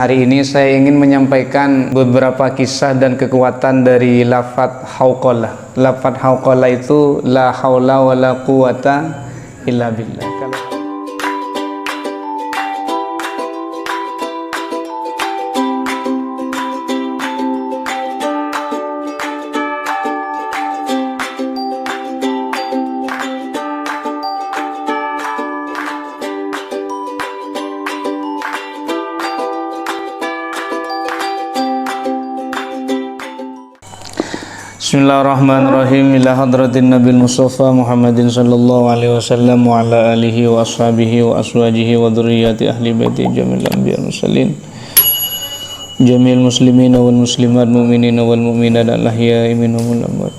Hari ini saya ingin menyampaikan beberapa kisah dan kekuatan dari lafadz hauqalah. Lafadz hauqalah itu la haula wala quwata illa billah. Bismillahirrahmanirrahim. Ila hadratin Nabil Mustafa Muhammadin sallallahu alaihi wasallam wa ala alihi wa ashabihi wa aswajihi wa dzurriyyati ahli baiti jamil anbiya mursalin jamil muslimin wal muslimat mu'minin wal mu'minat al-ahya'i minhum wal amwat.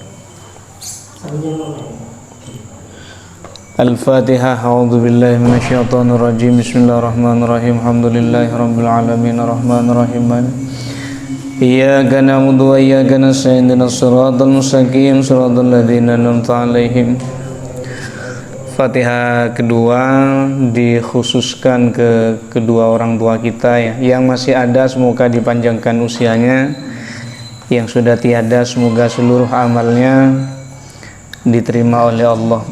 Al-Fatihah. A'udzu billahi minasyaitonir rajim. Bismillahirrahmanirrahim. Alhamdulillahi rabbil alamin arrahmanir rahim. Iyyaka na'budu wa iyyaka nasta'in ihdinas siratal mustaqim siratal ladzina an'amta 'alaihim. Fatihah kedua dikhususkan ke kedua orang tua kita ya. Yang masih ada semoga dipanjangkan usianya, yang sudah tiada semoga seluruh amalnya diterima oleh Allah.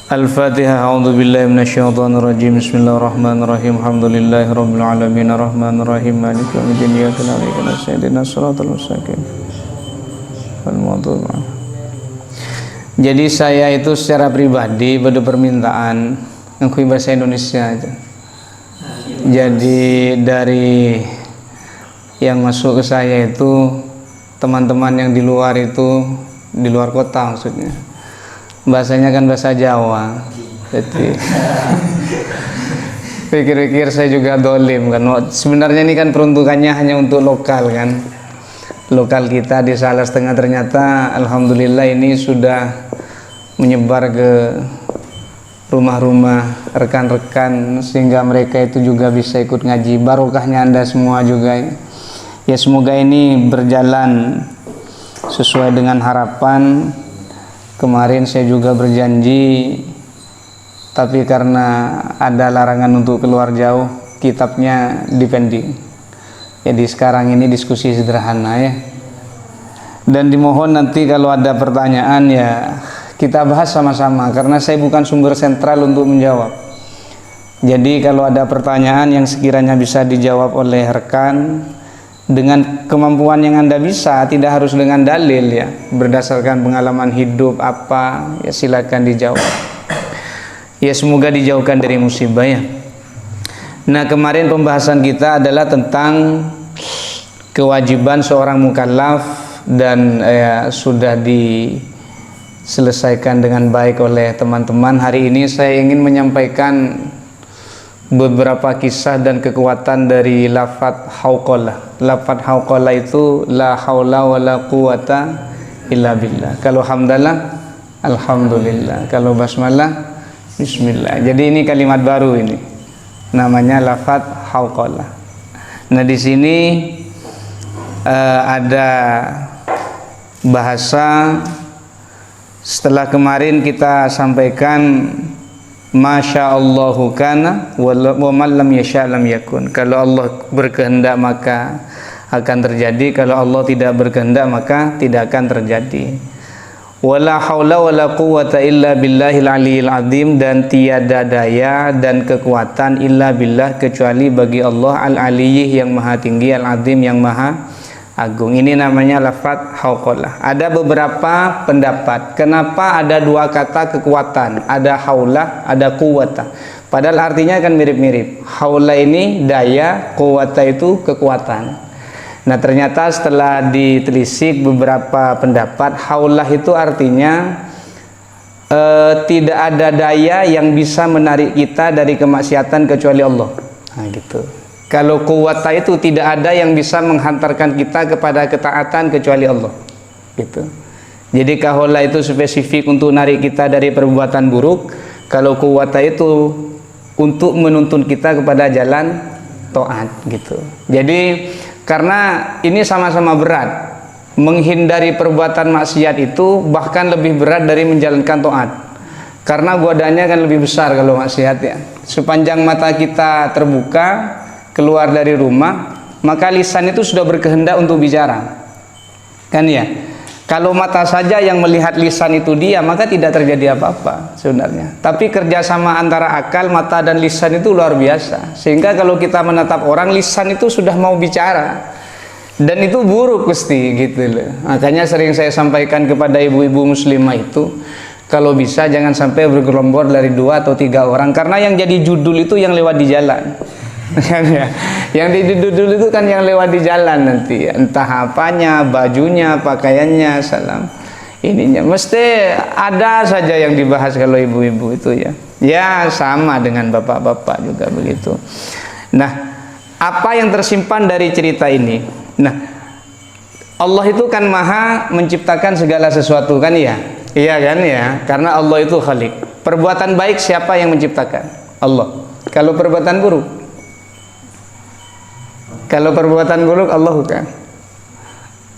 Al-Fatihah. A'udzu billahi minasyaitonir rajim. Bismillahirrahmanirrahim. Alhamdulillahi rabbil alamin arrahmanir rahim maliki yaumiddin iyyaka na'budu wa iyyaka nasta'in ihdinas siratal mustaqim wal maghdubi 'alaihim. Jadi saya itu secara pribadi pada permintaan ngakui bahasa Indonesia aja. Jadi dari yang masuk ke saya itu teman-teman yang di luar itu, di luar kota maksudnya, bahasanya kan bahasa Jawa. Jadi pikir-pikir saya juga dolim kan. Sebenarnya ini kan peruntukannya hanya untuk lokal kan. Lokal kita di Salah Setengah, ternyata alhamdulillah ini sudah menyebar ke rumah-rumah rekan-rekan sehingga mereka itu juga bisa ikut ngaji. Barokahnya Anda semua juga ya. Semoga ini berjalan sesuai dengan harapan. Kemarin saya juga berjanji, tapi karena ada larangan untuk keluar jauh, kitabnya dipending. Jadi sekarang ini diskusi sederhana ya. Dan dimohon nanti kalau ada pertanyaan ya kita bahas sama-sama, karena saya bukan sumber sentral untuk menjawab. Jadi kalau ada pertanyaan yang sekiranya bisa dijawab oleh rekan dengan kemampuan yang Anda bisa, tidak harus dengan dalil ya, berdasarkan pengalaman hidup apa ya, silakan dijawab ya, semoga dijauhkan dari musibah ya. Nah, kemarin pembahasan kita adalah tentang kewajiban seorang mukallaf dan sudah diselesaikan dengan baik oleh teman-teman. Hari ini saya ingin menyampaikan beberapa kisah dan kekuatan dari lafadz hauqalah. Lafadz hauqalah itu la haula wala quwata illa billah. Kalau hamdalah alhamdulillah, kalau basmalah bismillah. Jadi ini kalimat baru, ini namanya lafadz hauqalah. Nah, di sini ada bahasa setelah kemarin kita sampaikan Masya Allahu kana wa man lam yasha lam yakun. Kalau Allah berkehendak maka akan terjadi, kalau Allah tidak berkehendak maka tidak akan terjadi. Wala haula wala quwata illa billahil aliyil azim, dan tiada daya dan kekuatan illa billah kecuali bagi Allah al-aliyih yang maha tinggi, al-azim yang maha agung. Ini namanya lafadz hauqalah. Ada beberapa pendapat kenapa ada dua kata kekuatan, ada haulah, ada quwata. Padahal artinya kan mirip-mirip. Haulah ini daya, quwata itu kekuatan. Nah, ternyata setelah ditelisik beberapa pendapat, haulah itu artinya tidak ada daya yang bisa menarik kita dari kemaksiatan kecuali Allah. Nah, gitu. Kalau quwata itu tidak ada yang bisa menghantarkan kita kepada ketaatan kecuali Allah, gitu. Jadi kahola itu spesifik untuk narik kita dari perbuatan buruk. Kalau quwata itu untuk menuntun kita kepada jalan taat, gitu. Jadi karena ini sama-sama berat, menghindari perbuatan maksiat itu bahkan lebih berat dari menjalankan taat. Karena godaannya kan lebih besar kalau maksiat ya. Sepanjang mata kita terbuka keluar dari rumah, maka lisan itu sudah berkehendak untuk bicara. Kan ya. Kalau mata saja yang melihat lisan itu dia, maka tidak terjadi apa-apa sebenarnya. Tapi kerjasama antara akal, mata dan lisan itu luar biasa. Sehingga kalau kita menatap orang, lisan itu sudah mau bicara. Dan itu buruk pasti gitu loh. Makanya sering saya sampaikan kepada ibu-ibu muslimah itu, kalau bisa jangan sampai bergerombol dari 2 atau 3 orang. Karena yang jadi judul itu yang lewat di jalan. Yang di judul itu kan yang lewat di jalan nanti, entah apanya, bajunya, pakaiannya, salam ininya, mesti ada saja yang dibahas kalau ibu-ibu itu ya. Ya sama dengan bapak-bapak juga begitu. Nah, apa yang tersimpan dari cerita ini? Nah, Allah itu kan maha menciptakan segala sesuatu kan ya? Iya kan ya? Karena Allah itu Khalik. Perbuatan baik siapa yang menciptakan? Allah. Kalau perbuatan buruk? Kalau perbuatan buruk Allah bukan.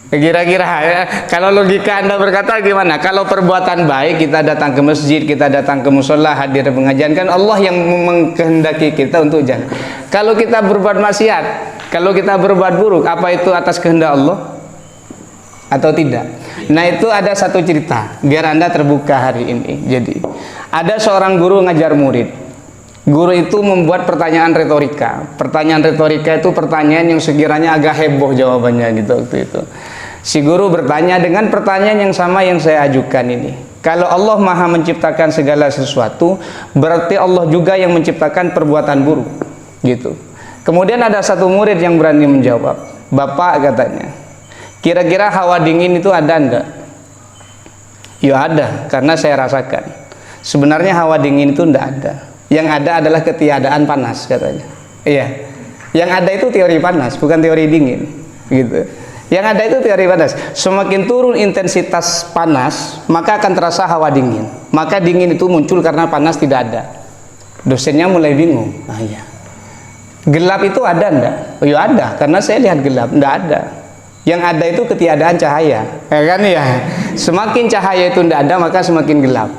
Kira-kira ya, kalau logika Anda berkata gimana? Kalau perbuatan baik kita datang ke masjid, kita datang ke musola, hadir pengajian, kan Allah yang mengkehendaki kita untuk jalan. Kalau kita berbuat maksiat, kalau kita berbuat buruk, apa itu atas kehendak Allah atau tidak? Nah, itu ada satu cerita biar Anda terbuka hari ini. Jadi ada seorang guru ngajar murid. Guru itu membuat pertanyaan retorika. Pertanyaan retorika itu pertanyaan yang sekiranya agak heboh jawabannya gitu waktu itu. Si guru bertanya dengan pertanyaan yang sama yang saya ajukan ini. Kalau Allah maha menciptakan segala sesuatu, berarti Allah juga yang menciptakan perbuatan buruk gitu. Kemudian ada satu murid yang berani menjawab. Bapak katanya, kira-kira hawa dingin itu ada enggak? Ya ada, karena saya rasakan. Sebenarnya hawa dingin itu enggak ada. Yang ada adalah ketiadaan panas katanya. Iya. Yang ada itu teori panas, bukan teori dingin, gitu. Yang ada itu teori panas. Semakin turun intensitas panas, maka akan terasa hawa dingin. Maka dingin itu muncul karena panas tidak ada. Dosennya mulai bingung. Ah iya. Gelap itu ada enggak? Oh ya ada, karena saya lihat gelap. Enggak ada. Yang ada itu ketiadaan cahaya. Ya kan ya? Semakin cahaya itu enggak ada, maka semakin gelap.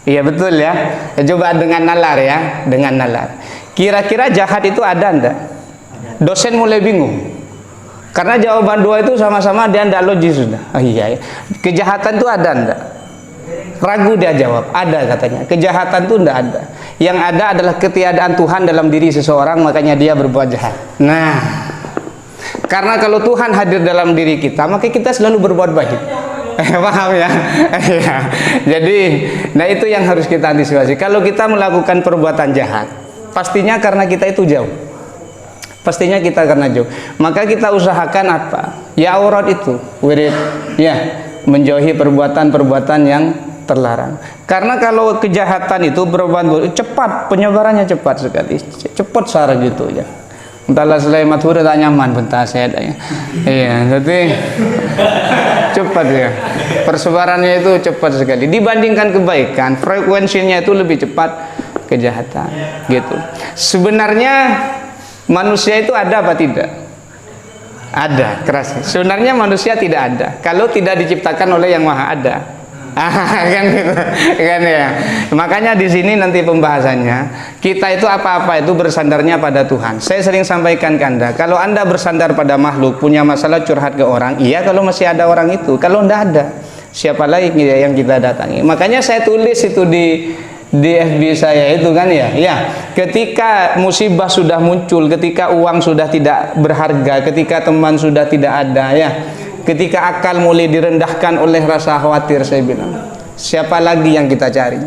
Iya betul ya. Coba dengan nalar ya, dengan nalar. Kira-kira jahat itu ada enggak? Dosen mulai bingung. Karena jawaban dua itu sama-sama dia enggak logis sudah. Oh iya ya. Kejahatan itu ada enggak? Ragu dia jawab, ada katanya. Kejahatan itu enggak ada. Yang ada adalah ketiadaan Tuhan dalam diri seseorang, makanya dia berbuat jahat. Nah, karena kalau Tuhan hadir dalam diri kita, maka kita selalu berbuat baik. Paham ya? Jadi, nah itu yang harus kita antisipasi. Kalau kita melakukan perbuatan jahat, pastinya karena kita itu jauh. Pastinya kita karena jauh. Maka kita usahakan apa? Ya aurat itu, wirid, ya menjauhi perbuatan-perbuatan yang terlarang. Karena kalau kejahatan itu berbuat cepat, penyebarannya cepat sekali, cepat sara gitu ya. Entahlah selain mathura tak nyaman bentar saya ada ya. Iya, jadi cepat ya. Persebarannya itu cepat sekali. Dibandingkan kebaikan, frekuensinya itu lebih cepat kejahatan. Gitu. Sebenarnya manusia itu ada apa tidak? Ada, keras. Sebenarnya manusia tidak ada. Kalau tidak diciptakan oleh Yang Maha Ada. Kan gitu, kan ya. Makanya di sini nanti pembahasannya, kita itu apa-apa itu bersandarnya pada Tuhan. Saya sering sampaikan ke Anda, kalau Anda bersandar pada makhluk, punya masalah curhat ke orang, iya kalau masih ada orang itu. Kalau tidak ada, siapa lagi yang kita datangi? Makanya saya tulis itu di FB saya itu kan ya. Ya, ketika musibah sudah muncul, ketika uang sudah tidak berharga, ketika teman sudah tidak ada ya. Ketika akal mulai direndahkan oleh rasa khawatir, saya bilang, siapa lagi yang kita cari?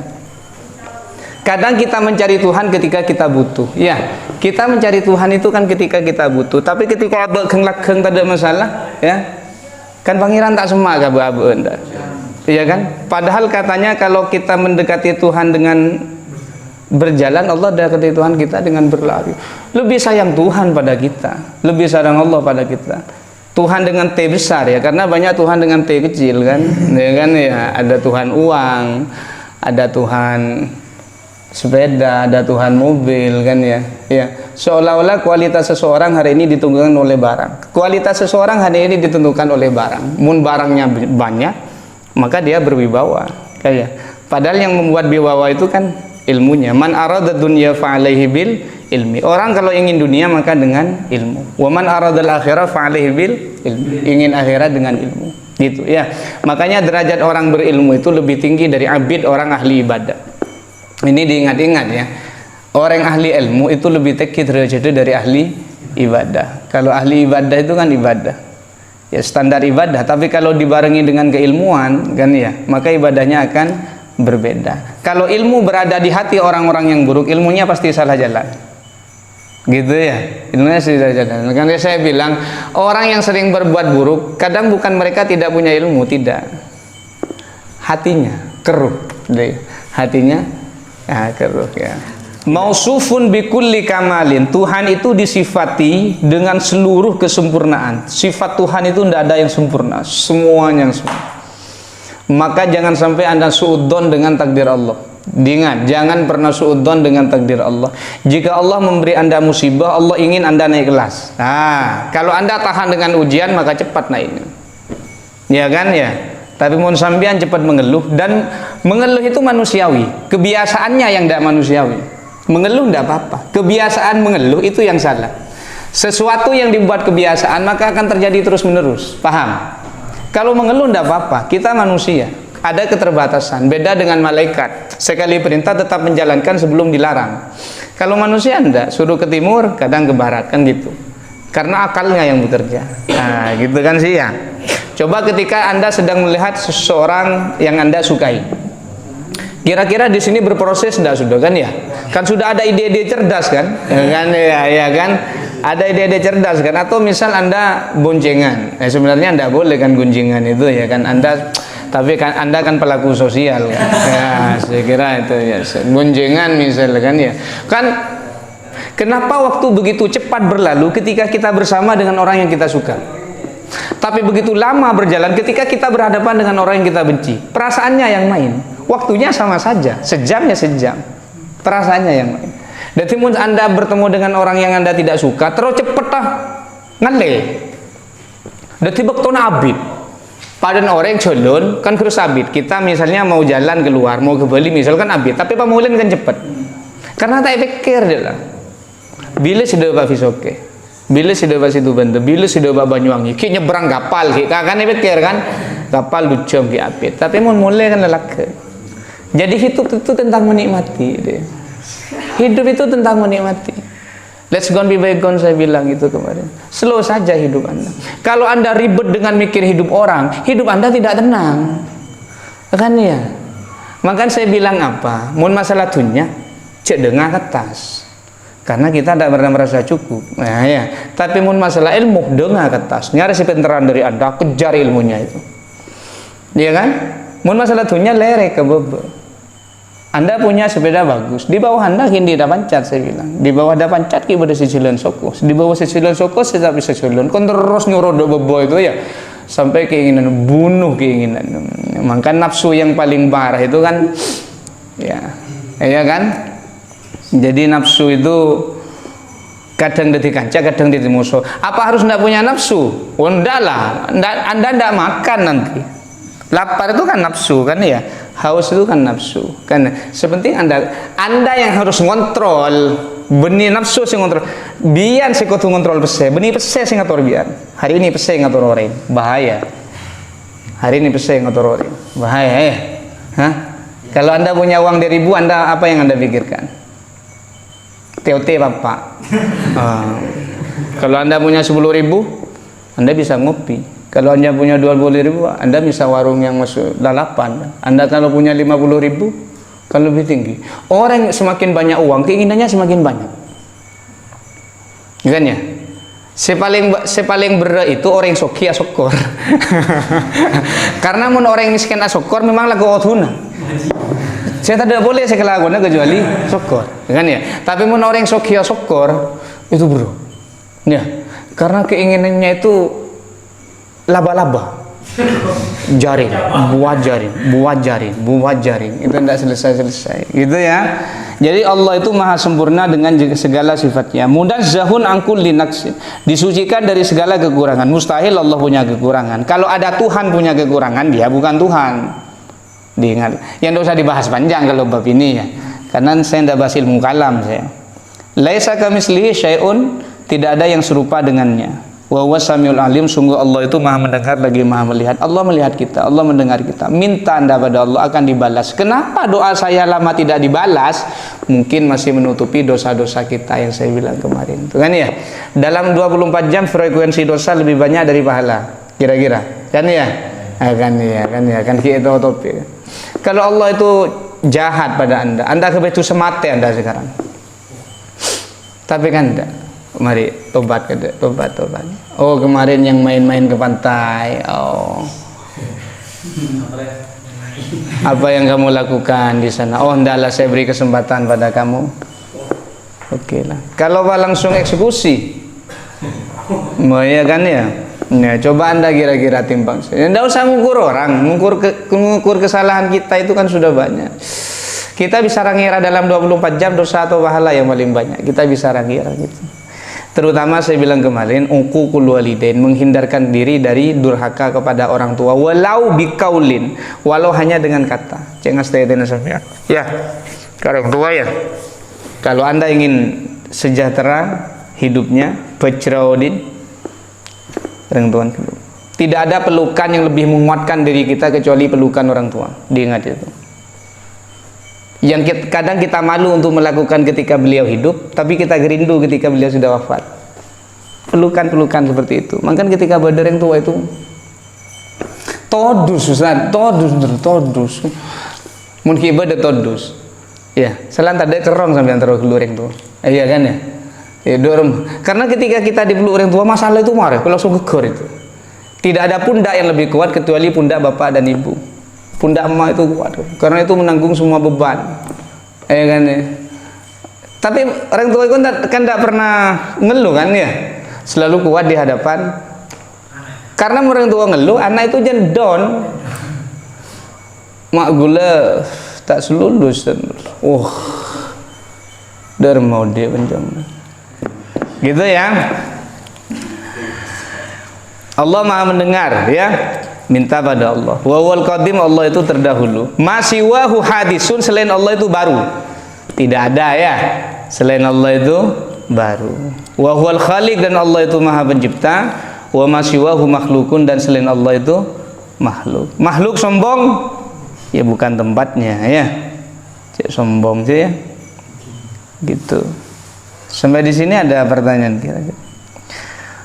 Kadang kita mencari Tuhan ketika kita butuh. Ya, kita mencari Tuhan itu kan ketika kita butuh. Tapi ketika abek kenglak-keng tak ada masalah, ya, kan pangeran tak semak abu-abu anda. Iya kan? Padahal katanya kalau kita mendekati Tuhan dengan berjalan, Allah dekati Tuhan kita dengan berlari. Lebih sayang Tuhan pada kita, lebih sayang Allah pada kita. Tuhan dengan T besar ya, karena banyak Tuhan dengan T kecil kan, ya kan ya. Ada Tuhan uang, ada Tuhan sepeda, ada Tuhan mobil kan ya. Ya, seolah-olah kualitas seseorang hari ini ditentukan oleh barang. Kualitas seseorang hari ini ditentukan oleh barang. Mun barangnya banyak, maka dia berwibawa. Kayak Padahal yang membuat wibawa itu kan ilmunya. Man arada dunya fa alaihi bil ilmi. Orang kalau ingin dunia maka dengan ilmu. Wa man aradal akhirah fa alaihi bil ilmi. Ingin akhirat dengan ilmu. Gitu ya. Makanya derajat orang berilmu itu lebih tinggi dari abid orang ahli ibadah. Ini diingat-ingat ya. Orang ahli ilmu itu lebih tinggi derajatnya dari ahli ibadah. Kalau ahli ibadah itu kan ibadah. Ya standar ibadah, tapi kalau dibarengi dengan keilmuan kan ya, maka ibadahnya akan berbeda. Kalau ilmu berada di hati orang-orang yang buruk, ilmunya pasti salah jalan. Gitu ya, ilmunya salah jalan. Karena saya bilang, orang yang sering berbuat buruk, kadang bukan mereka tidak punya ilmu, tidak. Hatinya keruh, hatinya keruh ya. Mausufun bikulli kamalin. Tuhan itu disifati dengan seluruh kesempurnaan. Sifat Tuhan itu tidak ada yang sempurna, semuanya yang sempurna. Maka jangan sampai Anda suudzon dengan takdir Allah. Diingat, jangan pernah suudzon dengan takdir Allah. Jika Allah memberi Anda musibah, Allah ingin Anda naik kelas. Nah, kalau Anda tahan dengan ujian, maka cepat naiknya. Ya kan ya? Tapi mohon sampean cepat mengeluh, dan mengeluh itu manusiawi. Kebiasaannya yang tidak manusiawi. Mengeluh tidak apa-apa. Kebiasaan mengeluh itu yang salah. Sesuatu yang dibuat kebiasaan maka akan terjadi terus-menerus. Paham? Kalau mengeluh tidak apa-apa. Kita manusia. Ada keterbatasan. Beda dengan malaikat. Sekali perintah tetap menjalankan sebelum dilarang. Kalau manusia tidak. Suruh ke timur, kadang ke barat. Kan gitu. Karena akalnya yang bekerja. Nah, gitu kan sih ya. Coba ketika Anda sedang melihat seseorang yang Anda sukai. Kira-kira di sini berproses sudah kan ya? Kan sudah ada ide-ide cerdas kan? Ya kan? Ada ide-ide cerdas kan? Atau misal Anda boncengan. Sebenarnya Anda boleh kan gunjingan itu ya kan? Tapi kan Anda kan pelaku sosial kan? Ya, saya kira itu ya. Boncengan misal kan ya. Kan kenapa waktu begitu cepat berlalu ketika kita bersama dengan orang yang kita suka? Tapi begitu lama berjalan ketika kita berhadapan dengan orang yang kita benci. Perasaannya yang main. Waktunya sama saja, sejam ya sejam. Perasaannya yang main. Jadi Anda bertemu dengan orang yang Anda tidak suka, terus cepet ngale. Jadi bektona abid. Padahal orang yang calon kan terus abid. Kita misalnya mau jalan keluar, mau ke Bali misalkan abid, tapi pamulin kan cepet. Karena tak pikir dia lah. Bila sudah Pak Fisoke, bila sudah Pak Situ Banda, bila sudah Pak Banyuwangi, ki nyebrang kapal, ki kan pikir kan, kapal lucam ki abid. Tapi mau mulai kan lelaki. Jadi hidup itu tentang menikmati deh. Hidup itu tentang menikmati. Let's go be bygone, saya bilang itu kemarin. Slow saja hidup Anda. Kalau Anda ribet dengan mikir hidup orang, hidup Anda tidak tenang. Kan ya? Makanya saya bilang apa? Mun masalah dunia, cek dengar atas. Karena kita tidak pernah merasa cukup. Nah, ya. Tapi mun masalah ilmu, dengar atas. Nyari si penteran dari Anda, kejar ilmunya itu. Iya kan? Mun masalah dunia lerek ke bebe. Anda punya sepeda bagus, di bawah Anda hindi ada pancat, saya bilang. Di bawah ada pancat kita ada sisilan sokos. Di bawah sisilan sokos saya bisa sisilan. Kon terus nyuruh bebo itu ya, sampai keinginan bunuh keinginan. Maka nafsu yang paling parah itu kan, ya kan. Jadi nafsu itu kadang jadi kanca, kadang jadi musuh. Apa harus tidak punya nafsu? Oh, enggak lah. Anda tidak makan nanti. Lapar itu kan nafsu kan ya. Haus itu kan nafsu kan. Sepenting Anda yang harus ngontrol benih nafsu sing ngontrol. Biar sing kudu ngontrol pese, benih pese sing ngatur biar. Hari ini pese ngatur orang, bahaya. Hari ini pese ngatur orang, bahaya ya. Hah? Kalau Anda punya uang 2.000, Anda apa yang Anda pikirkan? TOT Bapak. Kalau Anda punya 10.000, Anda bisa ngopi. Kalau Anda punya 20.000, Anda bisa warung yang masuk lalapan. Anda kalau punya 50.000, kan lebih tinggi. Orang semakin banyak uang, keinginannya semakin banyak. Kan ya? Sepaling berat itu orang yang soki asokor. Karena mun orang miskin asokor memang lagu otuna. Saya tidak boleh saya kelakuannya kecuali sokor. Kan ya? Tapi mun orang yang soki asokor itu bro. Ya, karena keinginannya itu laba-laba, jaring, buat jaring, itu tidak selesai, gitu ya. Jadi Allah itu maha sempurna dengan segala sifatnya. Munazzahun an kulli naqsin, disucikan dari segala kekurangan. Mustahil Allah punya kekurangan. Kalau ada Tuhan punya kekurangan, dia bukan Tuhan. Diingat. Yang tidak usah dibahas panjang kalau bab ini ya. Karena saya tidak bahas ilmu kalam saya. Laisa kamitslihi syai'un, tidak ada yang serupa dengannya. Wa huwas samiul alim, sungguh Allah itu Maha mendengar lagi Maha melihat. Allah melihat kita, Allah mendengar kita. Minta Anda pada Allah akan dibalas. Kenapa doa saya lama tidak dibalas? Mungkin masih menutupi dosa-dosa kita yang saya bilang kemarin. Itu kan ya. Dalam 24 jam frekuensi dosa lebih banyak dari pahala. Kira-kira. Kan ya? Kan kita utopia. Kalau Allah itu jahat pada Anda kebetu semate Anda sekarang. Tapi kan enggak. Mari tobat. Oh, kemarin yang main-main ke pantai. Oh. Apa yang kamu lakukan di sana? Oh, ndaklah saya beri kesempatan pada kamu. Oke lah. Kalau langsung eksekusi. Mau ya kan ya? Nah, coba Anda kira-kira timbang. Nggak usah mengukur orang, mengukur kesalahan kita itu kan sudah banyak. Kita bisa rangira dalam 24 jam dosa atau pahala yang paling banyak. Kita bisa rangira gitu. Terutama saya bilang kemarin, uququl walidain, menghindarkan diri dari durhaka kepada orang tua, walau biqaulin, walau hanya dengan kata. Jangan stay sampai. Ya, orang tua ya. Kalau Anda ingin sejahtera hidupnya, bajraudin, orang tua. Tidak ada pelukan yang lebih menguatkan diri kita kecuali pelukan orang tua. Diingat itu. Yang kadang kita malu untuk melakukan ketika beliau hidup, tapi kita gerindu ketika beliau sudah wafat. Pelukan-pelukan seperti itu. Maka ketika Badar yang tua itu todus, Ustaz, todus. Mungkin ibadah todus. Ya, selan tadi kerong sampai antara keluar yang tua. Iya kan ya? Ya, karena ketika kita dipeluk orang tua, masalah itu marah, langsung geger itu. Tidak ada pundak yang lebih kuat kecuali pundak bapak dan ibu. Pundak emak itu kuat, karena itu menanggung semua beban. Ya kan ya. Tapi orang tua itu kan tidak pernah ngeluh kan ya, selalu kuat di hadapan. Karena orang tua ngeluh, anak itu jendon. Mak gula tak selulus. Dermau dia penjam. Gitu ya. Allah Maha mendengar ya. Minta pada Allah. Wa wal qadim, Allah itu terdahulu. Masiwahu hadisun, selain Allah itu baru. Tidak ada ya. Selain Allah itu baru. Wa huwal khaliq, dan Allah itu Maha pencipta. Wa masiwahu makhlukun, dan selain Allah itu makhluk. Makhluk sombong ya bukan tempatnya ya. Cek sombong sih ya. Gitu. Sampai di sini ada pertanyaan kira-kira.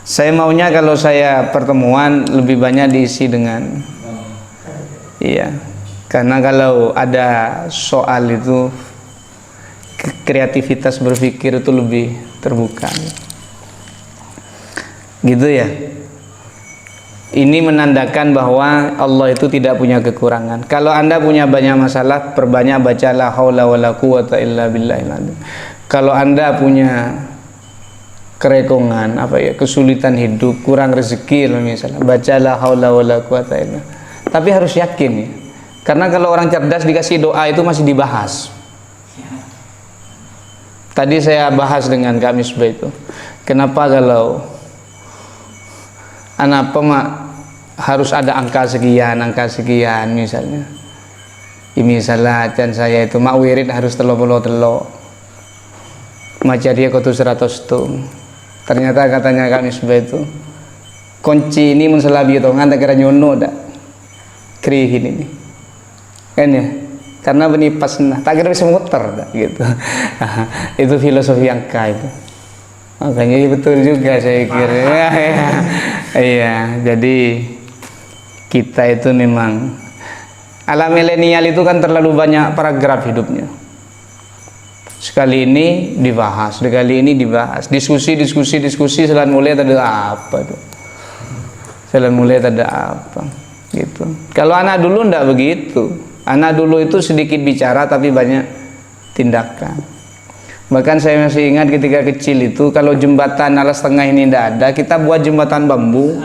Saya maunya kalau saya pertemuan lebih banyak diisi dengan iya. Karena kalau ada soal itu kreativitas berpikir itu lebih terbuka. Gitu ya. Ini menandakan bahwa Allah itu tidak punya kekurangan. Kalau Anda punya banyak masalah, perbanyak baca la haula wala quwata illa billahil azim. Kalau Anda punya kerekongan, kesulitan hidup, kurang rezeki misalnya, baca la haula wala quwata illa. Tapi harus yakin ya. Karena kalau orang cerdas dikasih doa itu masih dibahas. Tadi saya bahas dengan Kak Misbah itu. Kenapa kalau anak pemak harus ada angka sekian misalnya. Misalnya dan saya itu mak wirid harus telok. Macaria kotu 100 tung. Ternyata katanya Kak Misbah itu kunci ini menselabi itu ngan kira nyono dak krihin ini kan ya, karena benipas nah tak kira bisa muter dak gitu. Itu filosofi angka itu, makanya betul juga saya kira. Iya, jadi kita itu memang ala milenial itu kan terlalu banyak paragraf hidupnya. Sekali ini dibahas, sekali ini dibahas, diskusi, selan mulai ada apa tuh? Selan mulai ada apa? Gitu. Kalau anak dulu ndak begitu. Anak dulu itu sedikit bicara tapi banyak tindakan. Bahkan saya masih ingat ketika kecil itu kalau jembatan alas tengah ini ndak ada, kita buat jembatan bambu,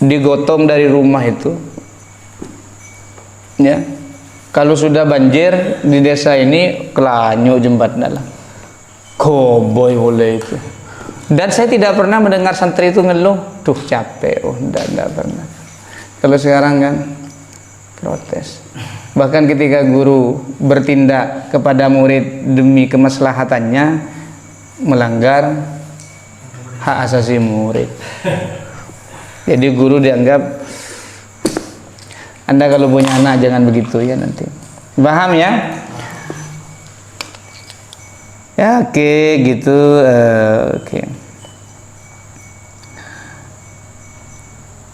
digotong dari rumah itu. Ya. Kalau sudah banjir di desa ini kelanyu jembatan dalam koboi boleh itu. Dan saya tidak pernah mendengar santri itu ngeluh tuh capek, enggak pernah. Kalau sekarang kan protes. Bahkan ketika guru bertindak kepada murid demi kemaslahatannya, melanggar hak asasi murid. Jadi guru dianggap, Anda kalau punya anak jangan begitu ya nanti. Paham ya? Ya oke, gitu. Oke.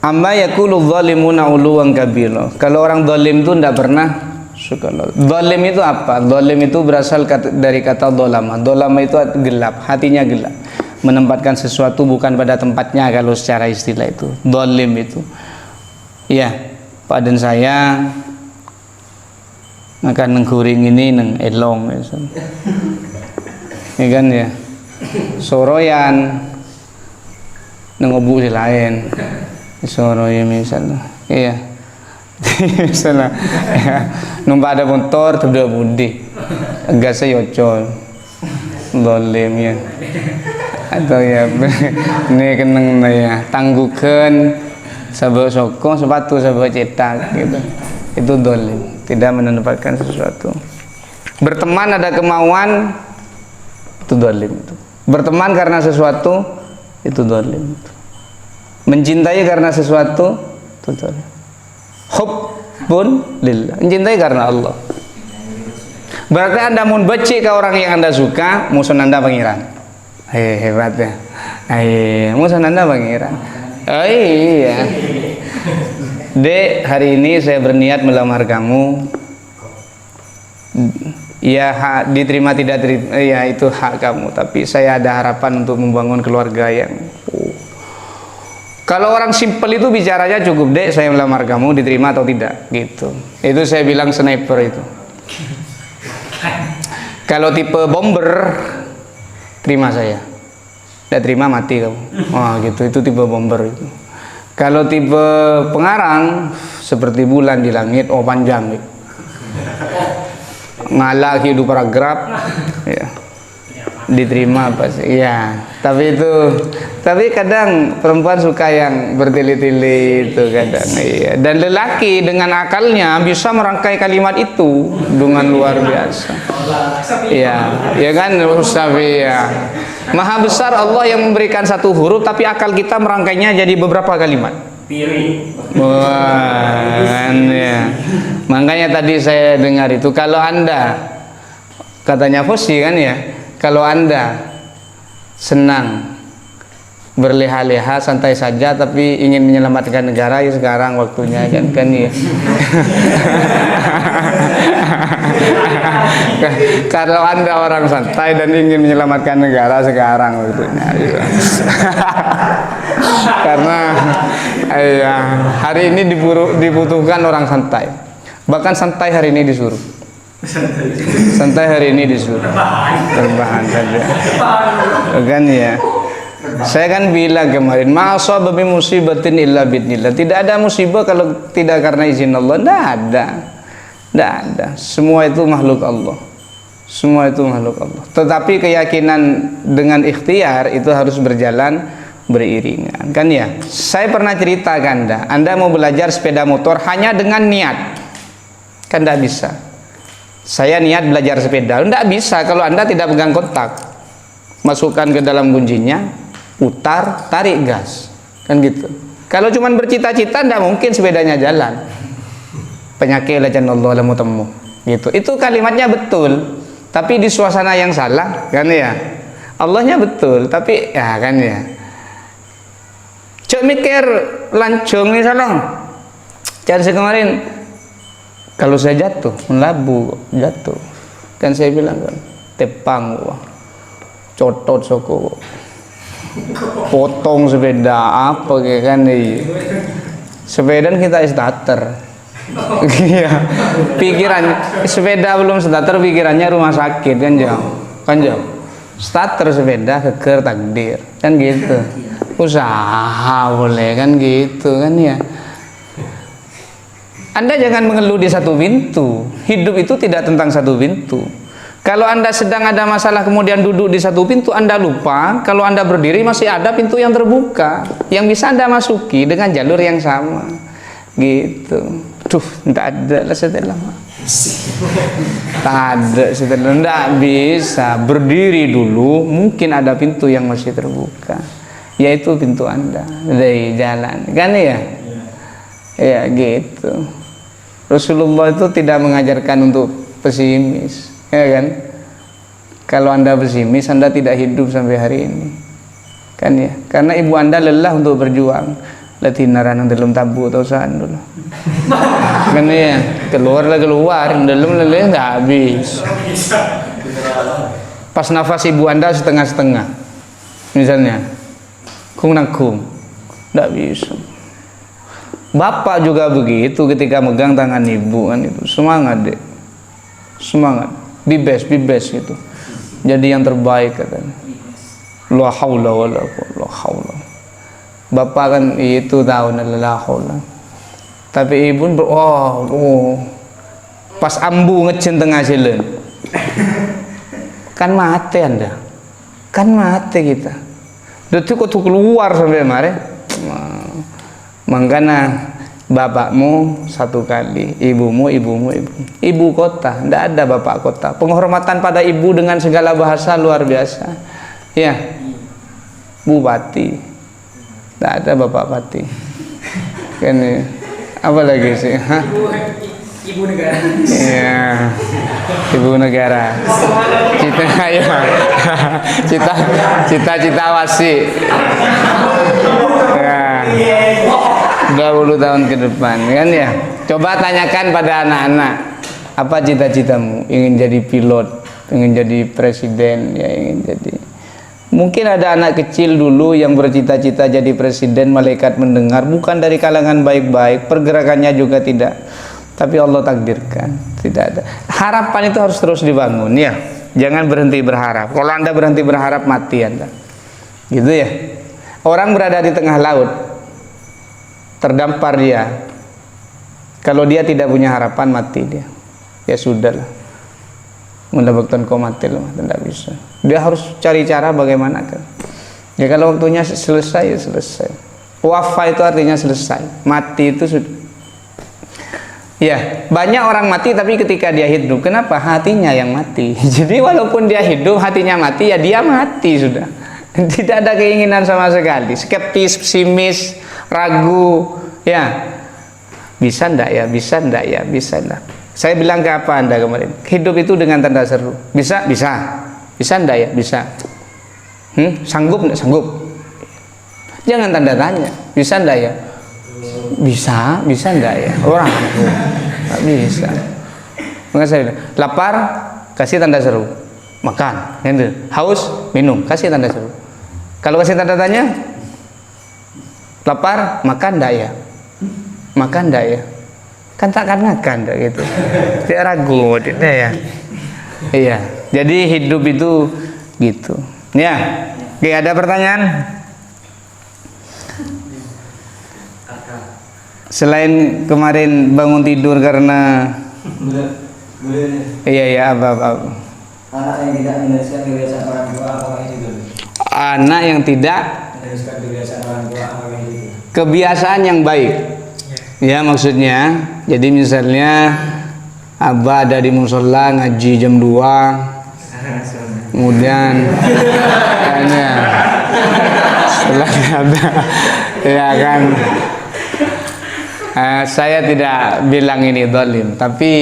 Amma yaqulu zalimuna uluwan kabira. Kalau orang zalim itu tidak pernah suka. Zalim itu apa? Zalim itu berasal dari kata dolama. Dolama itu gelap, hatinya gelap. Menempatkan sesuatu bukan pada tempatnya kalau secara istilah itu. Zalim itu. Ya, Pak dan saya akan nengkuring ini neng elong ya kan ya. Soroyan neng obu lain. Soro ya misalnya, iya, misalnya, ya. Numpak ada motor, tidak budi, gasnya yocol, dolim ya, atau ya, ini keneng ya, tangguhkan, sabuk sokong, sepatu sabuk cetak, gitu, itu dolim, tidak menempatkan sesuatu. Berteman ada kemauan, itu dolim. Berteman karena sesuatu, itu dolim. Mencintai karena sesuatu, tutur. Hubbun lillah. Mencintai karena Allah. Berarti Anda mau benci ke orang yang Anda suka, musuh Anda pangeran. Hebat ya. Musuh Anda pangeran. Iya. Dek, hari ini saya berniat melamar kamu. Ya, diterima tidak terima, ya itu hak kamu. Tapi saya ada harapan untuk membangun keluarga yang kalau orang simpel itu bicaranya cukup, dek saya melamar kamu, diterima atau tidak, gitu. Itu saya bilang sniper itu. Kalau tipe bomber, terima saya. Tidak terima mati kamu. Wah gitu, itu tipe bomber itu. Kalau tipe pengarang, seperti bulan di langit, oh panjang gitu. Ngalah hidup paragraf, ya. Diterima apa sih? Ya, tapi kadang perempuan suka yang bertele-tele itu kadang, iya. Dan lelaki dengan akalnya bisa merangkai kalimat itu dengan luar biasa. Iya, ya kan Ustaz ya. Maha besar Allah yang memberikan satu huruf, tapi akal kita merangkainya jadi beberapa kalimat. Wah, ya. Makanya tadi saya dengar itu, kalau Anda katanya Fosi kan ya, kalau Anda senang berleha-leha santai saja tapi ingin menyelamatkan negara, ya sekarang waktunya kan ya. Kalau Anda orang santai dan ingin menyelamatkan negara, sekarang waktunya. Karena ya, hari ini dibutuhkan orang santai. Bahkan santai hari ini disuruh. Santai hari ini disuruh terbahan saja kan ya. Saya kan bilang kemarin, ma'asaba bi musibatin illa bidnillah. Tidak ada musibah kalau tidak karena izin Allah. Tidak ada. Semua itu makhluk Allah. Semua itu makhluk Allah. Tetapi keyakinan dengan ikhtiar itu harus berjalan beriringan kan ya. Saya pernah cerita ke Anda mau belajar sepeda motor hanya dengan niat, kan tidak bisa. Saya niat belajar sepeda, tidak bisa kalau Anda tidak pegang kontak. Masukkan ke dalam kuncinya, putar, tarik gas, kan gitu. Kalau cuma bercita-cita, tidak mungkin sepedanya jalan. Penyakit lajan Allah lamu temu, gitu. Itu kalimatnya betul, tapi di suasana yang salah, kan ya. Allahnya betul, tapi ya kan ya. Cuk mikir lancung nih salong. Jangan kemarin. Kalau saya jatuh, melabu jatuh, kan saya bilang kan, tepang, cotot soko, potong sepeda apa kayak kan nih, sepeda kita starter, iya, pikiran sepeda belum starter, pikirannya rumah sakit kan jauh, starter sepeda keker takdir, kan gitu, usaha boleh kan gitu kan ya. Anda jangan mengeluh di satu pintu. Hidup itu tidak tentang satu pintu. Kalau Anda sedang ada masalah kemudian duduk di satu pintu, Anda lupa kalau Anda berdiri masih ada pintu yang terbuka yang bisa Anda masuki dengan jalur yang sama. Gitu. Aduh, tidak ada lah setelah. Tak ada setelah, tidak bisa. Berdiri dulu, mungkin ada pintu yang masih terbuka, yaitu pintu Anda dari jalan, kan ya? Ya gitu. Rasulullah itu tidak mengajarkan untuk pesimis, ya kan? Kalau Anda pesimis, Anda tidak hidup sampai hari ini, kan ya? Karena ibu Anda lelah untuk berjuang. Latinaran dalam tabu atau saan dulu, kan ya? Keluar dalam lelah nggak habis. Pas nafas ibu Anda setengah-setengah, misalnya, kung nggak bisa. Bapak juga begitu ketika megang tangan ibu, kan itu semangat deh, semangat, be best gitu. Jadi yang terbaik katanya. La haula wala quwwata. Bapak kan itu tahu la haula. Tapi ibu pas ambu ngecen tengah jalan. Kan mati Anda. Kan mati kita. Detik kok keluar sampai kemarin. Makanya bapakmu satu kali, ibu. Ibu kota, tidak ada bapak kota. Penghormatan pada ibu dengan segala bahasa luar biasa. Ya, bupati. Tidak ada bapak bupati. Kan apa lagi sih? Hah? Ibu negara. Iya, ibu negara. Cita-cita wasi. Ya. 20 tahun ke depan, kan ya? Coba tanyakan pada anak-anak, apa cita-citamu? Ingin jadi pilot, ingin jadi presiden, ya ingin jadi. Mungkin ada anak kecil dulu yang bercita-cita jadi presiden, malaikat mendengar, bukan dari kalangan baik-baik, pergerakannya juga tidak. Tapi Allah takdirkan, tidak ada. Harapan itu harus terus dibangun, ya. Jangan berhenti berharap. Kalau Anda berhenti berharap, mati Anda. Gitu ya. Orang berada di tengah laut, terdampar dia. Kalau dia tidak punya harapan, mati dia. Ya sudahlah. Mendapatkan komatil, tidak bisa. Dia harus cari cara bagaimana kan. Ya kalau waktunya selesai, ya selesai. Wafa itu artinya selesai. Mati itu sudah. Ya, banyak orang mati tapi ketika dia hidup, kenapa? Hatinya yang mati. Jadi walaupun dia hidup, hatinya mati, ya dia mati sudah. Tidak ada keinginan sama sekali. Skeptis, pesimis, ragu, ya. Bisa ndak ya? Bisa ndak ya? Bisa ndak? Saya bilang ke apa Anda kemarin? Hidup itu dengan tanda seru. Bisa? Bisa. Bisa ndak ya? Bisa. Sanggup ndak? Sanggup. Jangan tanda tanya. Bisa ndak ya? Bisa. Bisa ndak ya? Orang nggak bisa. Maka saya bilang, lapar, kasih tanda seru. Makan. Gitu. Haus, minum. Kasih tanda seru. Kalau kasih tanda tanya, lapar, makan ndak ya? Makan ndak ya? Kan takkan makan gitu. Tidak ragu tidak ya. Iya. Jadi hidup itu gitu. Ya. Oke, ada pertanyaan? Selain kemarin bangun tidur karena iya apa. Anak yang tidak meneruskan kebiasaan orang tua apakah itu? Anak yang tidak meneruskan kebiasaan orang tua apakah itu? Kebiasaan yang baik. Ya maksudnya, jadi misalnya Abah ada di musola ngaji jam 2, kemudian setelah ada, ya kan, saya tidak bilang ini zalim, tapi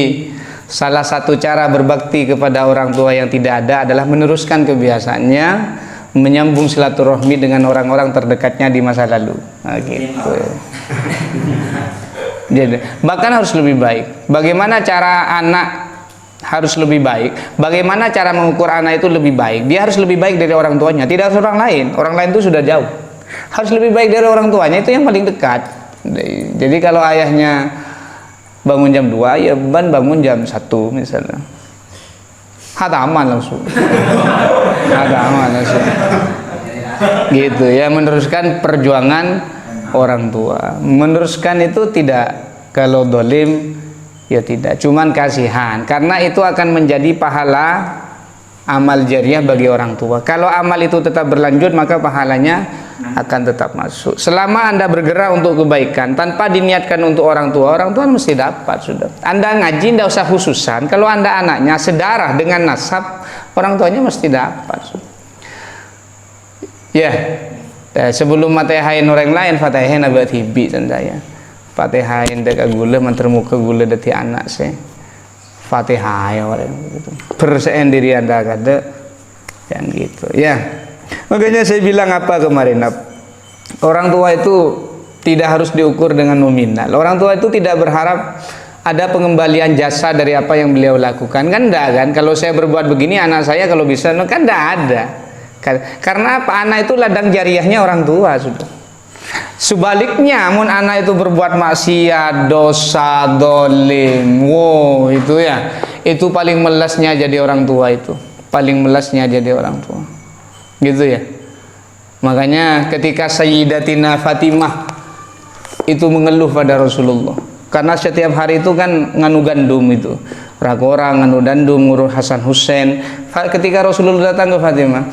salah satu cara berbakti kepada orang tua yang tidak ada adalah meneruskan kebiasaannya, menyambung silaturahmi dengan orang-orang terdekatnya di masa lalu. Nah, gitu. Jadi, bahkan harus lebih baik. Bagaimana cara anak harus lebih baik? Bagaimana cara mengukur anak itu lebih baik? Dia harus lebih baik dari orang tuanya, tidak harus orang lain. Orang lain itu sudah jauh. Harus lebih baik dari orang tuanya, itu yang paling dekat. Jadi kalau ayahnya bangun jam 2, ya bangun jam 1 misalnya. Hataman langsung. Hataman langsung. Gitu ya, meneruskan perjuangan orang tua. Meneruskan itu tidak, kalau dolim ya tidak, cuman kasihan, karena itu akan menjadi pahala amal jariah bagi orang tua. Kalau amal itu tetap berlanjut, maka pahalanya akan tetap masuk. Selama Anda bergerak untuk kebaikan tanpa diniatkan untuk orang tua mesti dapat sudah. Anda ngaji tidak usah khususan, kalau Anda anaknya sedarah dengan nasab, orang tuanya mesti dapat sudah. Ya, sebelum matahain orang lain, fatahain abad hibi saya. Fatahain dekat gula, mantermuka gula dati anak saya. Fatihah ya orang gitu. Persen diri Anda kata, yang gitu. Ya, makanya saya bilang apa kemarin, orang tua itu tidak harus diukur dengan nominal. Orang tua itu tidak berharap ada pengembalian jasa dari apa yang beliau lakukan, kan enggak kan? Kalau saya berbuat begini, anak saya kalau bisa, kan enggak ada. Karena apa? Anak itu ladang jariahnya orang tua sudah. Sebaliknya, mun anak itu berbuat maksiat, dosa, dolim, wow, itu ya, itu paling melasnya jadi orang tua itu, paling melasnya jadi orang tua, gitu ya. Makanya ketika Sayyidatina Fatimah itu mengeluh pada Rasulullah, karena setiap hari itu kan nganu gandum itu, orang nganu gandum ngurus Hasan Hussein. Ketika Rasulullah datang ke Fatimah,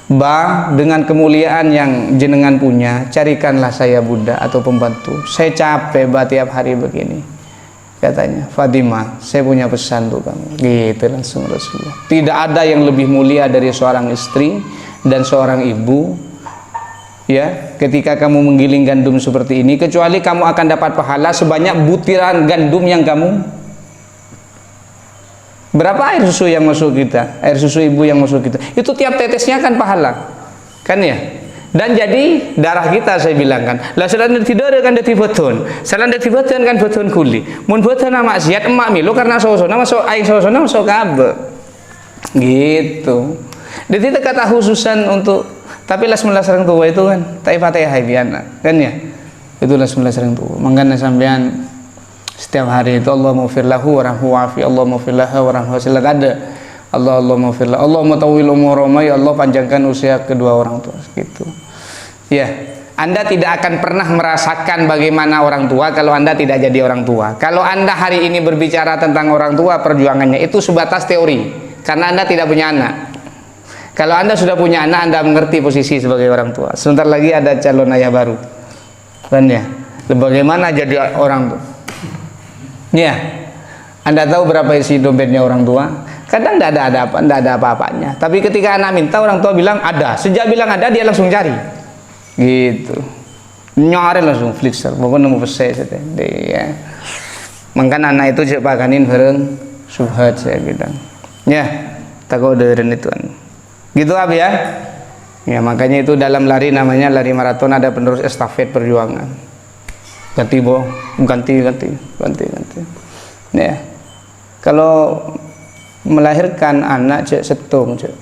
Ba, dengan kemuliaan yang jenengan punya, carikanlah saya budak atau pembantu. Saya capek ba tiap hari begini. Katanya, Fatimah, saya punya pesan untuk kamu. Gitu langsung Rasulullah. Tidak ada yang lebih mulia dari seorang istri dan seorang ibu. Ya, ketika kamu menggiling gandum seperti ini, kecuali kamu akan dapat pahala sebanyak butiran gandum yang kamu. Berapa air susu yang masuk kita, air susu ibu yang masuk kita, itu tiap tetesnya kan pahala, kan ya. Dan jadi darah kita, saya bilang kan, lah selain tidak ada kan dati beton, selain dati beton kan beton kuli, mun beton nama maksiat emak milu karena sosona masuk air sosona masuk kabe, gitu. Jadi kita kata khususan untuk, tapi las melas orang tua itu kan, tapi fatihah biana, kan ya, itu las melas orang tua, makanya sampean setiap hari itu Allah maghfir lahu warhamhu wa'afi, Allah maghfir lahu warhamhu wa'afi, ada Allah maghfir lahu, Allah matawil umurama, ya Allah panjangkan usia kedua orang tua, gitu. Ya, Anda tidak akan pernah merasakan bagaimana orang tua kalau Anda tidak jadi orang tua. Kalau Anda hari ini berbicara tentang orang tua, perjuangannya itu sebatas teori, karena Anda tidak punya anak. Kalau Anda sudah punya anak, Anda mengerti posisi sebagai orang tua. Sebentar lagi ada calon ayah baru, kan ya, bagaimana jadi orang tua. Ya, Anda tahu berapa isi dompetnya orang tua? Kadang tidak ada apa-apanya. Tapi ketika anak minta, orang tua bilang ada. Sejak bilang ada, dia langsung cari. Gitu. Nyari langsung flixer. Pokoknya mau pesek saja. Ya. Maka anak itu cepakanin bareng subhat, saya bilang. Ya, takut dengerin itu. Gitu apa ya? Ya, makanya itu dalam lari namanya lari maraton ada penerus estafet perjuangan. Ganti ya, kalau melahirkan anak cek setung cek.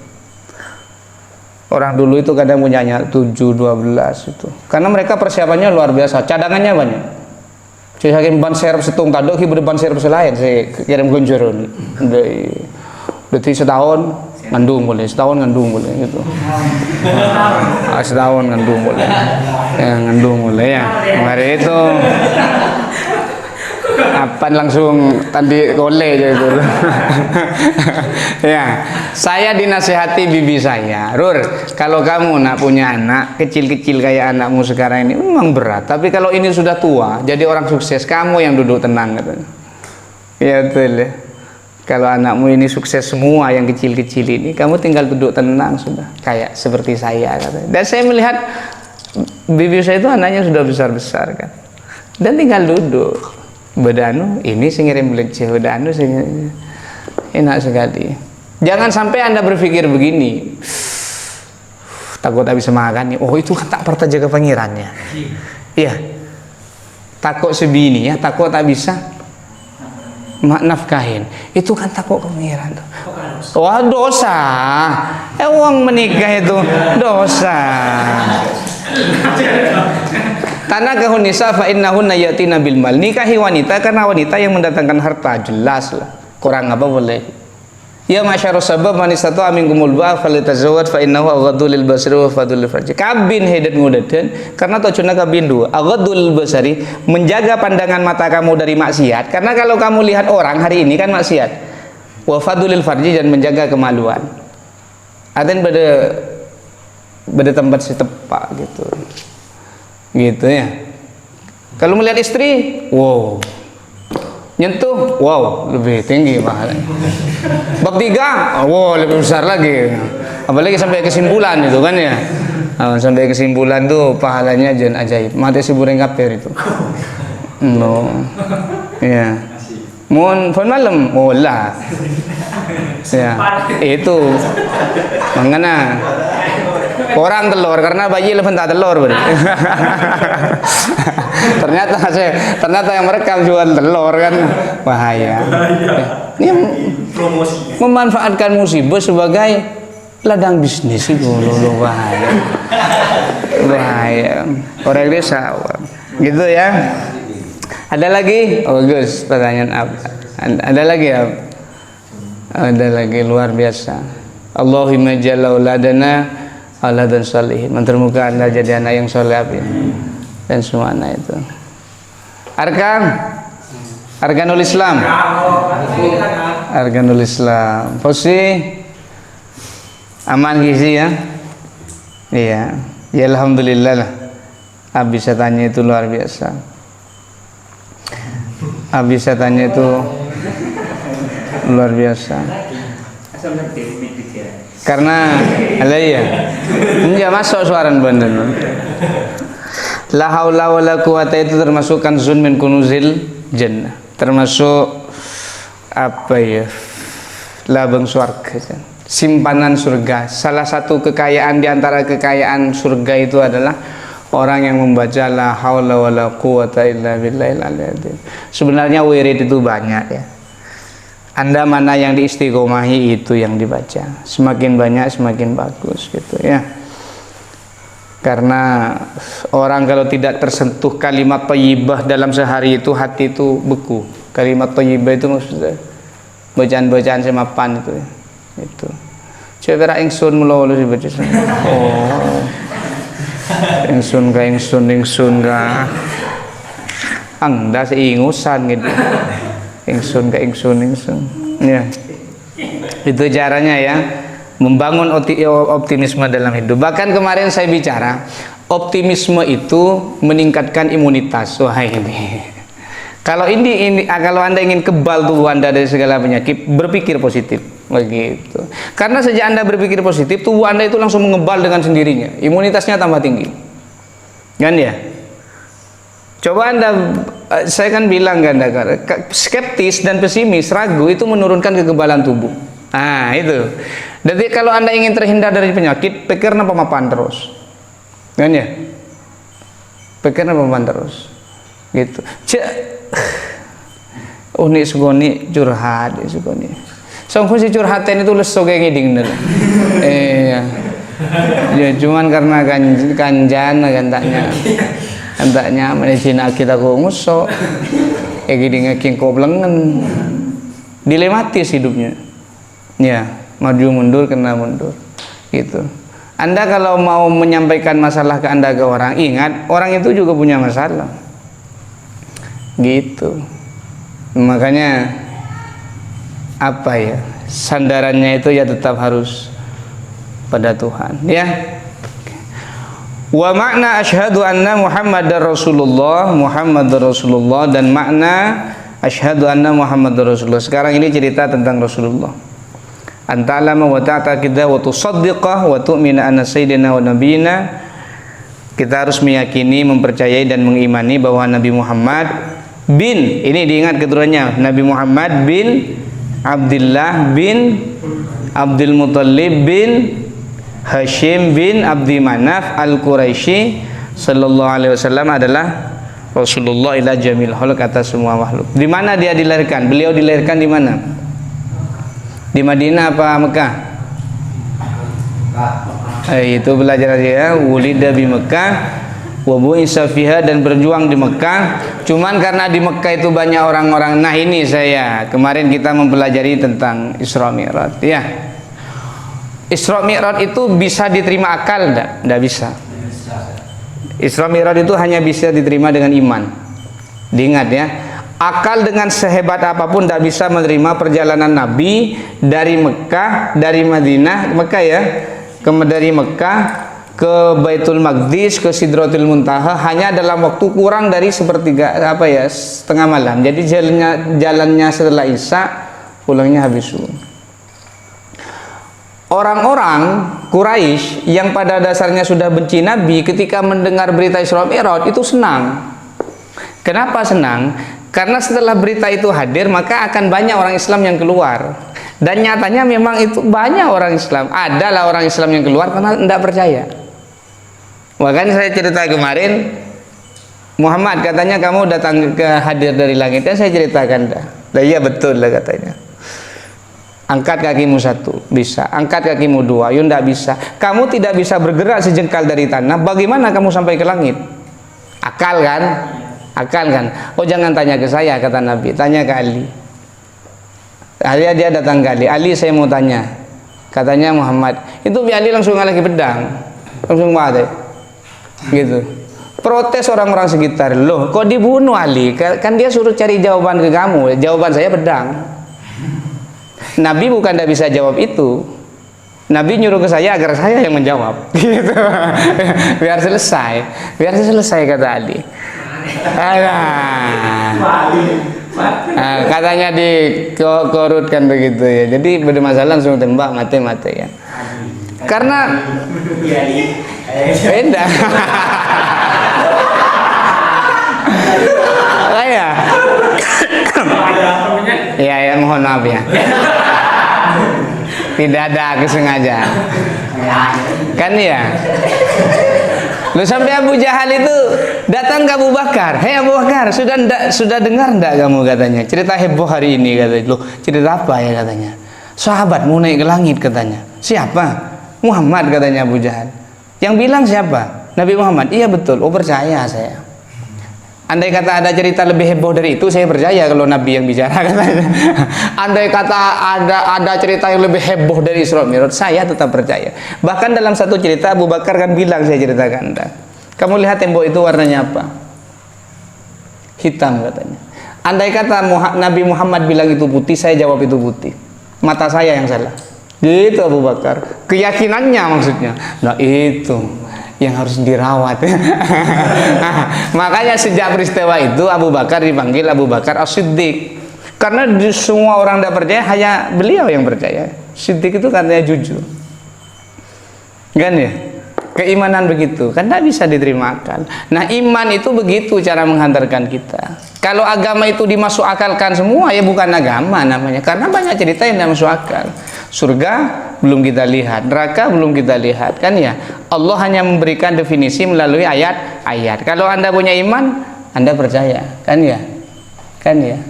Orang dulu itu kadang punya anak 7, 12 itu, karena mereka persiapannya luar biasa, cadangannya banyak. Saya yakin ban serep setung tado ki ban serep selain saya kirim gonjoron. Berarti setahun ngandung boleh, setahun ngandung boleh gitu. Setahun ngandung boleh. Ya, ngandung boleh ya. Hari itu apa langsung tadi kole gitu. Ya, saya dinasihati bibi saya, Rur, kalau kamu nak punya anak kecil-kecil kayak anakmu sekarang ini memang berat, tapi kalau ini sudah tua, jadi orang sukses, kamu yang duduk tenang katanya. Ya betul ya. Kalau anakmu ini sukses semua yang kecil-kecil ini, kamu tinggal duduk tenang sudah, kayak seperti saya katanya. Dan saya melihat bibi saya itu anaknya sudah besar-besar kan, dan tinggal duduk bedanu ini sing ngirim beleceh, bedanu sing enak sekali. Jangan sampai Anda berpikir begini, takut tak bisa makan nih, oh itu kan tak pernah jaga pangerannya. Iya, takut sebini ya, takut tak bisa nafkahin, itu kan takut pangeran tuh. Wah dosa, uang menikah itu dosa. Tanah kahunisa fa innahunna yatina bil mal, nikahi wanita karena wanita yang mendatangkan harta, jelas lah, kurang apa boleh. Ya masyarus sabab man istata'a minkumul ba'a falyatazawwaj fa innahu aghaddu lil basari wa fadul lil farji. Kabin hedat ngudaden karena tujuannya kabin dua, aghaddu lil basari, menjaga pandangan mata kamu dari maksiat, karena kalau kamu lihat orang hari ini kan maksiat, wa fadul lil farji, dan menjaga kemaluan. Aten pada pada tempat si tepak gitu. Gitu ya. Kalau melihat istri, wow. Nyentuh, wow, lebih tinggi pahalanya. Bab 3, wow, lebih besar lagi. Apalagi sampai kesimpulan itu kan ya. Sampai kesimpulan tuh pahalanya jen ajaib. Mati sebureng kafir itu. No. Ya. Mohon phone malam, oh lah. Ya, itu. Mangana. Orang telur karena bayi lebih tak telur berarti. ternyata yang merekam jual telur kan bahaya. Ini memanfaatkan musibah sebagai ladang bisnis itu loh bahaya. Bahaya. Orang desa gitu ya. Ada lagi? Oh Gus, pertanyaan apa? Ada lagi ya? Ada lagi luar biasa. Allahumma jalla uladana Allah dan salihin. Mentermuka anda jadi anak yang soleh dan semua anak itu. Arkanul Islam. Arkanul Islam. Posisi aman gizi ya. Iya. Ya alhamdulillah lah. Habis saya tanya itu luar biasa. Habis saya tanya itu luar biasa. Karena ada ya, enggak masuk suara bener. La haula wala quwata itu termasuk kanzun min kunuzil jannah. Termasuk apa ya? Labang surga. Simpanan surga. Salah satu kekayaan di antara kekayaan surga itu adalah orang yang membaca la haula wala quwata illa billahil aliyil. Sebenarnya wirid itu banyak ya. Anda mana yang diistiqomahi itu yang dibaca. Semakin banyak semakin bagus gitu ya. Karena orang kalau tidak tersentuh kalimat thayyibah dalam sehari itu hati itu beku. Kalimat thayyibah itu maksudnya bacaan-bacaan semapan itu ya. Itu. Coba ingsun mula-mula dibaca. Oh. Ingsun ka. Angda seingusan gitu. Ingsun ya. Itu caranya ya, membangun optimisme dalam hidup. Bahkan kemarin saya bicara optimisme itu meningkatkan imunitas. Wah ini kalau kalau Anda ingin kebal tubuh Anda dari segala penyakit, berpikir positif begitu. Karena sejak Anda berpikir positif, tubuh Anda itu langsung mengebal dengan sendirinya, imunitasnya tambah tinggi kan ya. Coba Anda, saya kan bilang kan, skeptis dan pesimis, ragu itu menurunkan kekebalan tubuh. Nah itu. Jadi kalau Anda ingin terhindar dari penyakit, pikir apa mapan terus, kan ya? Pikir apa mapan terus, gitu. Unik sugoni curhat, sugoni. Songko si curhatan itu leso kayak ngiding deh. Ya cuman karena kanjan Andaknya medicina kita ku ngusok gini ngaking koblengan dilematis hidupnya ya, maju mundur kena mundur gitu. Anda kalau mau menyampaikan masalah ke Anda ke orang, ingat orang itu juga punya masalah gitu. Makanya apa ya, sandarannya itu ya tetap harus pada Tuhan ya. Wa makna asyhadu anna Muhammadar Rasulullah, dan makna asyhadu anna Muhammadar Rasulullah. Sekarang ini cerita tentang Rasulullah. Anta'lama wa ta'taqida wa tusaddiqah wa tu'mina anna sayyidina wa nabiyina. Kita harus meyakini, mempercayai dan mengimani bahwa Nabi Muhammad bin, ini diingat keturunannya, Nabi Muhammad bin Abdullah bin Abdul Muttalib bin Hashim bin Abdi Manaf Al-Quraisy sallallahu alaihi wasallam adalah Rasulullah ila jamil khalq, kata semua makhluk. Di mana dia dilahirkan? Beliau dilahirkan di mana? Di Madinah apa Mekah? Itu belajar dia. Wulida bi Mekah wa bu'isa fiha, dan berjuang di Mekah. Cuman karena di Mekah itu banyak orang-orang. Nah ini saya kemarin kita mempelajari tentang Isra Mi'raj ya. Isra Mi'raj itu bisa diterima akal enggak? Enggak bisa. Isra Mi'raj itu hanya bisa diterima dengan iman. Diingat ya, akal dengan sehebat apapun tidak bisa menerima perjalanan Nabi dari Mekah, dari Madinah, Mekah ya, dari Mekah ke Baitul Maqdis, ke Sidratul Muntaha hanya dalam waktu kurang dari setengah malam. Jadi jalannya setelah Isya, pulangnya habis subuh. Orang-orang Quraisy yang pada dasarnya sudah benci Nabi ketika mendengar berita Isra Mi'raj itu senang. Kenapa senang? Karena setelah berita itu hadir maka akan banyak orang Islam yang keluar. Dan nyatanya memang itu banyak orang Islam. Adalah orang Islam yang keluar karena tidak percaya. Makanya saya cerita kemarin, Muhammad katanya kamu datang ke hadir dari langit. Dan saya ceritakan dah. Iya betul lah katanya. Angkat kakimu satu, bisa. Angkat kakimu dua, yuk tidak bisa. Kamu tidak bisa bergerak sejengkal dari tanah. Bagaimana kamu sampai ke langit? Akal kan? Akal kan? Oh jangan tanya ke saya, kata Nabi. Tanya ke Ali. Dia datang ke Ali. Ali saya mau tanya. Katanya Muhammad. Itu Ali langsung lagi pedang. Langsung mati. Gitu. Protes orang-orang sekitar. Loh kok dibunuh Ali? Kan dia suruh cari jawaban ke kamu. Jawaban saya pedang. Nabi bukan tidak bisa jawab itu. Nabi nyuruh ke saya agar saya yang menjawab. Gitu. Biar selesai kata Ali. Katanya dikorutkan begitu ya. Jadi bermasalah langsung tembak mati ya. Karena beda. Ya mohon maaf ya. Tidak ada kesengajaan. Kan ya. Lu sampai Abu Jahal itu datang ke Abu Bakar. Hei Abu Bakar, sudah dengar enggak kamu katanya? Cerita heboh hari ini katanya. Loh, cerita apa ya katanya? Sahabat mau naik ke langit katanya. Siapa? Muhammad katanya Abu Jahal. Yang bilang siapa? Nabi Muhammad. Iya betul. Oh percaya saya. Andai kata ada cerita lebih heboh dari itu, saya percaya kalau Nabi yang bicara katanya. Andai kata ada cerita yang lebih heboh dari Isra Mi'raj, saya tetap percaya. Bahkan dalam satu cerita Abu Bakar kan bilang, saya ceritakan, kamu lihat tembok itu warnanya apa? Hitam katanya. Andai kata Nabi Muhammad bilang itu putih, saya jawab itu putih. Mata saya yang salah. Gitu Abu Bakar. Keyakinannya maksudnya. Nah itu yang harus dirawat. Makanya sejak peristiwa itu Abu Bakar dipanggil Abu Bakar As-Siddiq. Karena semua orang tidak percaya, hanya beliau yang percaya. Siddiq itu katanya jujur. Kan ya? Keimanan begitu, kan tidak bisa diterima akal. Nah iman itu begitu cara menghantarkan kita. Kalau agama itu dimasuk akalkan semua, ya bukan agama namanya. Karena banyak cerita yang tidak masuk akal. Surga belum kita lihat, neraka belum kita lihat, kan ya. Allah hanya memberikan definisi melalui ayat-ayat. Kalau Anda punya iman, Anda percaya, kan ya, kan ya.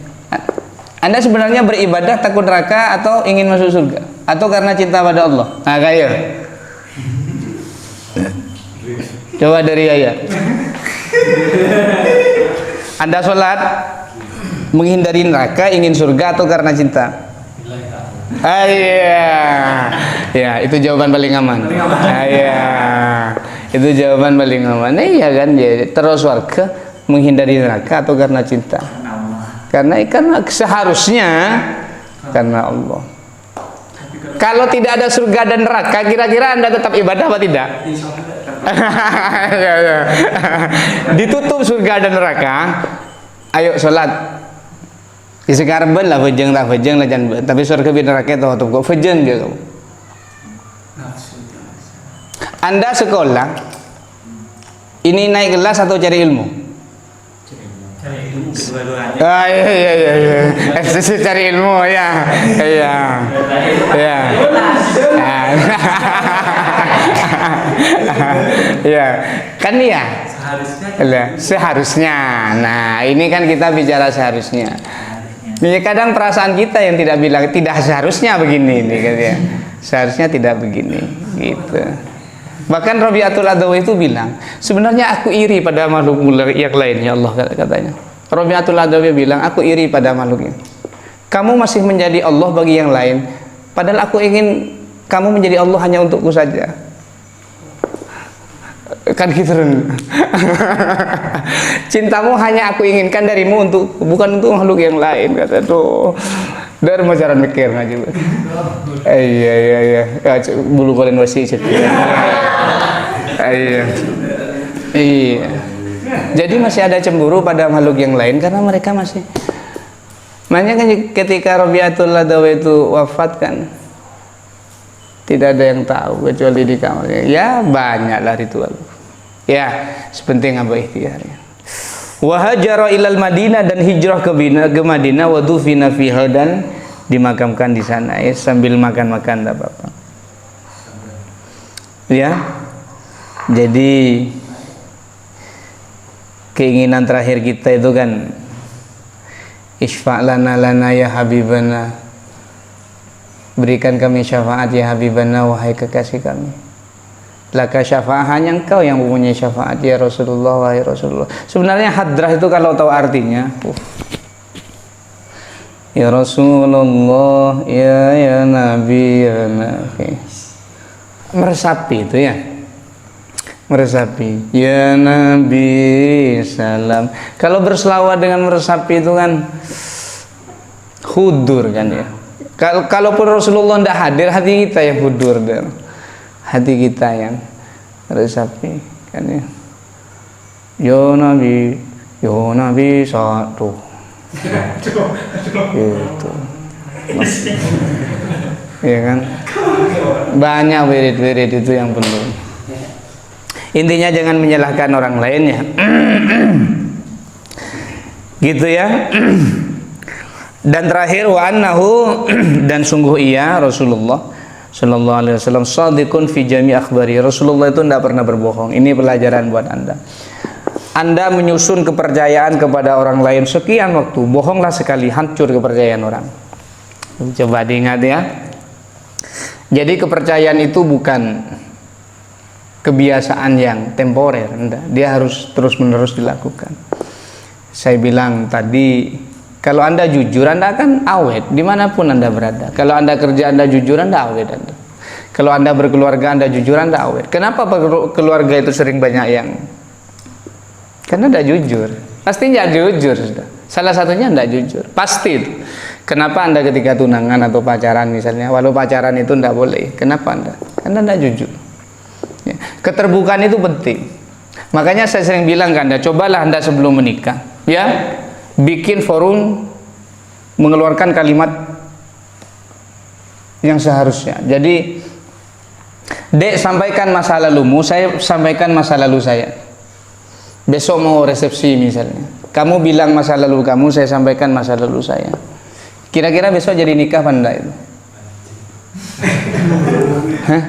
Anda sebenarnya beribadah takut neraka atau ingin masuk surga, atau karena cinta pada Allah. Nah kayak coba dari ayat. Anda sholat menghindari neraka, ingin surga, atau karena cinta? Ya, itu jawaban paling aman. Itu jawaban paling aman. Iya kan, ya, terus surga menghindari neraka atau karena cinta? Karena seharusnya karena Allah. Kalau tidak ada surga dan neraka, kira-kira Anda tetap ibadah apa tidak? Ditutup surga dan neraka, ayo sholat. Sekarang lah fajeng lah jangan. Tapi surga dan neraka itu kok fajeng dia kamu. Anda sekolah, ini naik kelas atau cari ilmu? Iya. Cari ilmu ya. Ya, kan ya. Seharusnya. Nah, ini kan kita bicara seharusnya. Ya, kadang perasaan kita yang tidak bilang tidak seharusnya begini nih katanya. Seharusnya tidak begini gitu. Bahkan Rabi'atul Adawi itu bilang, sebenarnya aku iri pada makhluk yang lain ya Allah katanya. Rabi'atul Adawi bilang, aku iri pada makhluknya. Kamu masih menjadi Allah bagi yang lain, padahal aku ingin kamu menjadi Allah hanya untukku saja. Kan gitu. Cintamu hanya aku inginkan darimu, bukan untuk makhluk yang lain, kata tuh. Dari masyarakat mikir aja. Iya. Bulu kolen wasi. Iya. Iya. Jadi masih ada cemburu pada makhluk yang lain karena mereka masih. Makanya kan ketika Rabi'atul Adawi itu wafat kan, tidak ada yang tahu kecuali di kamarnya. Ya banyaklah ritual. Ya, sepenting apa ikhtiarnya. Wa hajara ilal Madinah, dan hijrah ke Madinah, wa dufina fiha, dan dimakamkan di sana. Ya, sambil makan-makan enggak apa-apa. Ya. Jadi keinginan terakhir kita itu kan isfa' lana ya habibana, berikan kami syafaat ya habibana, wahai kekasih kami. Laka syafa'ah, hanya engkau yang mempunyai syafaat ya Rasulullah, wahai Rasulullah. Sebenarnya hadrah itu kalau tahu artinya, ya Rasulullah, ya Nabi, ya Nabi, meresapi itu ya, meresapi ya Nabi salam. Kalau berselawat dengan meresapi itu kan hudur kan ya. Kalaupun Rasulullah tidak hadir, hati kita yang hudur, dan hati kita yang meresapi kan ya. Ya Nabi satu gitu. Ya kan, banyak wirid-wirid itu yang perlu. Intinya jangan menyalahkan orang lain ya. Gitu ya. Dan terakhir, wa annahu, dan sungguh ia Rasulullah sallallahu alaihi wasallam shadiqun fi jami' akhbari. Rasulullah itu tidak pernah berbohong. Ini pelajaran buat Anda. Anda menyusun kepercayaan kepada orang lain sekian waktu, bohonglah sekali, hancur kepercayaan orang. Coba diingat ya. Jadi kepercayaan itu bukan kebiasaan yang temporer, enggak. Dia harus terus-menerus dilakukan. Saya bilang tadi, kalau Anda jujur, Anda akan awet dimanapun Anda berada. Kalau Anda kerja, Anda jujur, Anda awet Anda. Kalau Anda berkeluarga, Anda jujur, Anda awet. Kenapa keluarga itu sering banyak yang? Karena tidak jujur. Pasti tidak jujur sudah. Salah satunya tidak jujur, pasti itu. Kenapa Anda ketika tunangan atau pacaran misalnya, walau pacaran itu tidak boleh, kenapa Anda? Karena tidak jujur ya. Keterbukaan itu penting. Makanya saya sering bilang ke Anda, cobalah Anda sebelum menikah ya, bikin forum mengeluarkan kalimat yang seharusnya. Jadi, Dek sampaikan masa lalumu, saya sampaikan masa lalu saya. Besok mau resepsi misalnya, kamu bilang masa lalu kamu, saya sampaikan masa lalu saya. Kira-kira besok jadi nikah apa enggak itu? Hah?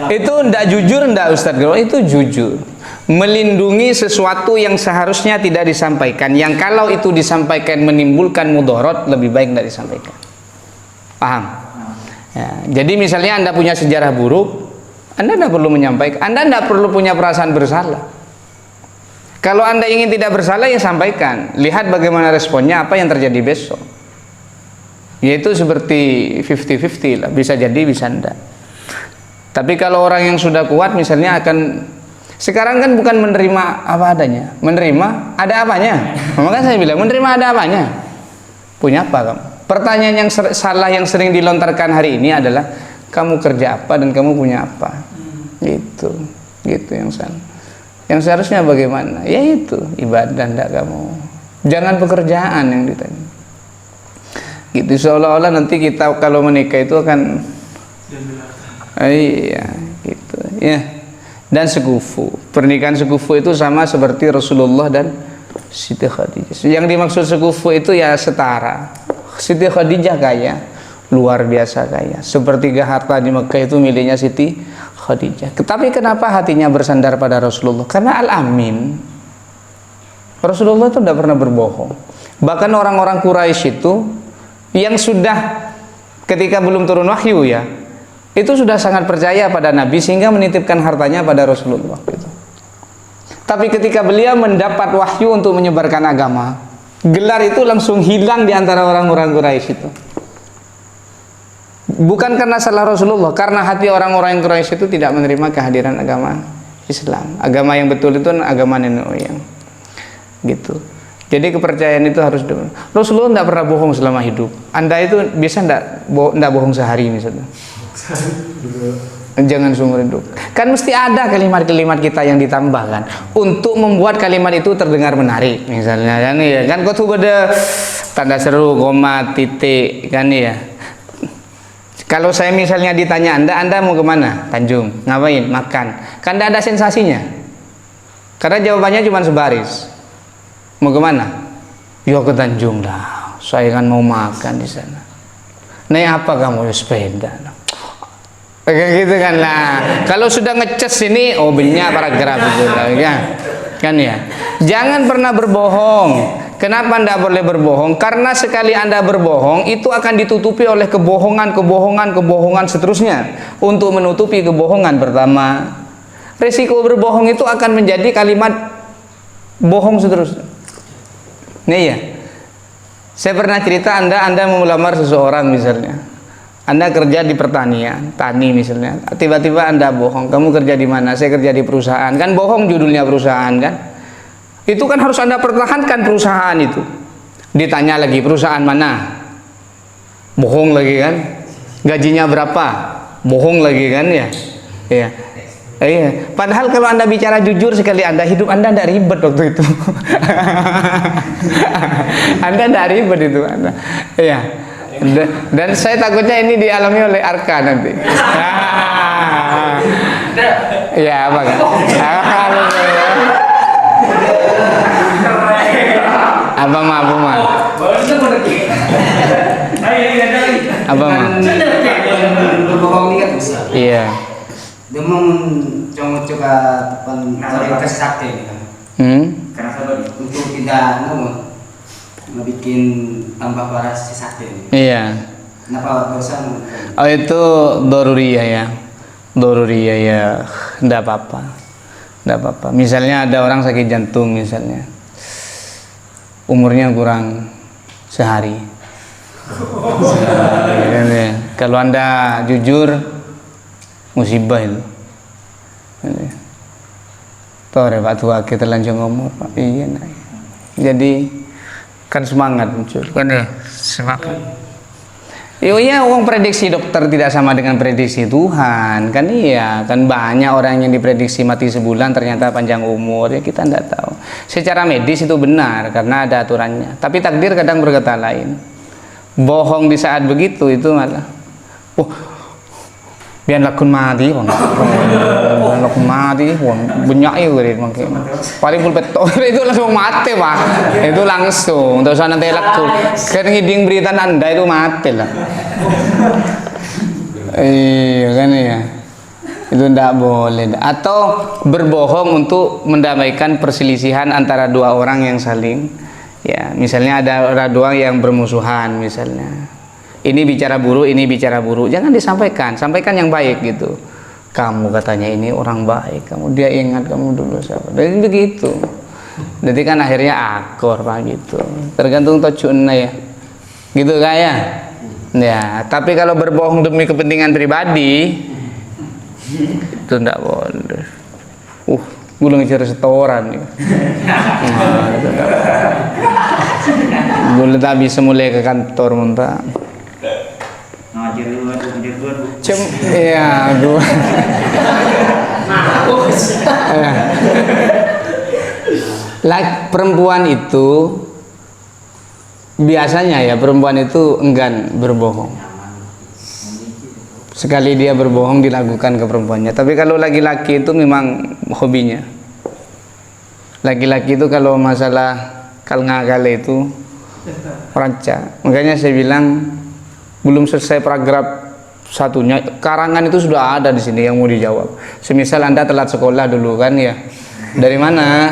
Itu enggak jujur, enggak Ustadz? Itu jujur. Melindungi sesuatu yang seharusnya tidak disampaikan, yang kalau itu disampaikan menimbulkan mudarat, lebih baik tidak disampaikan. Paham? Ya, jadi misalnya Anda punya sejarah buruk, Anda tidak perlu menyampaikan. Anda tidak perlu punya perasaan bersalah. Kalau Anda ingin tidak bersalah, ya sampaikan. Lihat bagaimana responnya, apa yang terjadi besok. Yaitu seperti 50-50 lah, bisa jadi, bisa enggak. Tapi kalau orang yang sudah kuat misalnya akan, sekarang kan bukan menerima apa adanya, menerima ada apanya. Makanya saya bilang, menerima ada apanya. Punya apa kamu? Pertanyaan yang salah yang sering dilontarkan hari ini adalah, kamu kerja apa dan kamu punya apa? Gitu yang salah. Yang seharusnya bagaimana? Ya itu, ibadah ndak kamu. Jangan pekerjaan yang ditanya. Gitu, seolah-olah nanti kita kalau menikah itu akan iya, gitu ya. Dan sekufu. Pernikahan sekufu itu sama seperti Rasulullah dan Siti Khadijah. Yang dimaksud sekufu itu ya setara. Siti Khadijah kaya, luar biasa kaya. Sepertiga harta di Mekah itu miliknya Siti Khadijah. Tetapi kenapa hatinya bersandar pada Rasulullah? Karena Al-Amin. Rasulullah itu tidak pernah berbohong. Bahkan orang-orang Quraisy itu yang sudah ketika belum turun wahyu ya, itu sudah sangat percaya pada Nabi sehingga menitipkan hartanya pada Rasulullah gitu. Tapi ketika beliau mendapat wahyu untuk menyebarkan agama, gelar itu langsung hilang di antara orang-orang Quraisy itu. Bukan karena salah Rasulullah, karena hati orang-orang Quraisy itu tidak menerima kehadiran agama Islam. Agama yang betul itu agama nenek moyang. Gitu. Jadi kepercayaan itu harus Rasulullah tidak pernah bohong selama hidup. Anda itu bisa tidak bohong sehari misalnya. Jangan seumur hidup. Kan mesti ada kalimat-kalimat kita yang ditambahkan untuk membuat kalimat itu terdengar menarik. Misalnya kan ya, kan kau tuh ada tanda seru, koma, titik, kan ya. Kalau saya misalnya ditanya Anda mau kemana? Tanjung. Ngapain? Makan. Kan tidak ada sensasinya. Karena jawabannya cuma sebaris. Mau kemana? Ya ke Tanjung lah. Saya kan mau makan di sana. Naik apa kamu? Ya, sepeda. Kayak gitu kan lah. Kalau sudah ngecas ini, oh banyak paragraf itu lah, ya. Kan ya. Jangan pernah berbohong. Kenapa Anda boleh berbohong? Karena sekali Anda berbohong, itu akan ditutupi oleh kebohongan seterusnya. Untuk menutupi kebohongan pertama, risiko berbohong itu akan menjadi kalimat bohong seterusnya. Nih ya. Saya pernah cerita Anda mau melamar seseorang misalnya. Anda kerja di pertanian, tani misalnya. Tiba-tiba Anda bohong. Kamu kerja di mana? Saya kerja di perusahaan. Kan bohong judulnya perusahaan kan? Itu kan harus Anda pertahankan perusahaan itu. Ditanya lagi perusahaan mana? Bohong lagi kan? Gajinya berapa? Bohong lagi kan ya? Iya. Iya. Padahal kalau Anda bicara jujur sekali hidup Anda tidak ribet waktu itu. Anda tidak ribet itu Anda. Iya. Dan saya takutnya ini dialami oleh Arka nanti. Ya apa kan? Apa mah? Apa mah? Berbohong ini kan bisa. Iya. Dia mau coba kasih sakti ini kan. Untuk tidak bikin tambah parah si sakti ini. Iya. Kenapa dosa? Oh itu doruriyah ya. Doruriyah ya. Tidak apa-apa. Misalnya ada orang sakit jantung misalnya. Umurnya kurang sehari. Kalau Anda jujur, musibah itu. Tahu ya Pak tua kita lanjut ngomong Pak. Iya. Nah. Jadi kan semangat muncul kan ya, semangat. Iya, uang prediksi dokter tidak sama dengan prediksi Tuhan kan, iya kan, banyak orang yang diprediksi mati sebulan ternyata panjang umur, ya kita tidak tahu. Secara medis itu benar karena ada aturannya, tapi takdir kadang berkata lain. Bohong di saat begitu itu malah biar lakun mati banyak itu paling pun betul itu langsung mati Pak, itu langsung terus nanti lakun kan ngiding berita Anda itu mati lah. Iya kan ya, itu tidak boleh. Atau berbohong untuk mendamaikan perselisihan antara dua orang yang saling, ya misalnya ada dua yang bermusuhan misalnya, ini bicara buruk, ini bicara buruk, jangan disampaikan, sampaikan yang baik gitu. Kamu katanya ini orang baik, dia ingat kamu dulu siapa, dan begitu. Jadi kan akhirnya akor Pak gitu. Tergantung tojuna ya, gitu kayak. Ya, tapi kalau berbohong demi kepentingan pribadi itu tidak boleh. Gue lagi cari setoran nih. Gue tak bisa mulai ke kantor muntah. Iya, gue. Perempuan itu biasanya ya, perempuan itu enggan berbohong. Sekali dia berbohong dilakukan ke perempuannya. Tapi kalau laki-laki itu memang hobinya. Laki-laki itu kalau masalah ngakal itu rancak. Makanya saya bilang belum selesai paragraf satunya, karangan itu sudah ada di sini yang mau dijawab. Semisal Anda telat sekolah dulu kan ya, dari mana?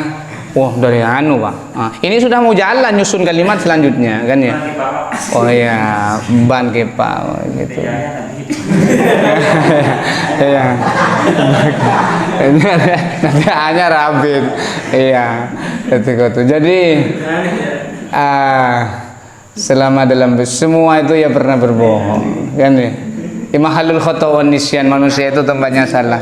Wah dari anu Pak. Ini sudah mau jalan nyusun kalimat selanjutnya kan ya. Oh ya ban kepa gitu. Iya. Nanti hanya rabit. Iya. Itu. Jadi selama dalam semua itu ya pernah berbohong kan ya. Mahalul khata' wan nisyan, manusia itu tempatnya salah.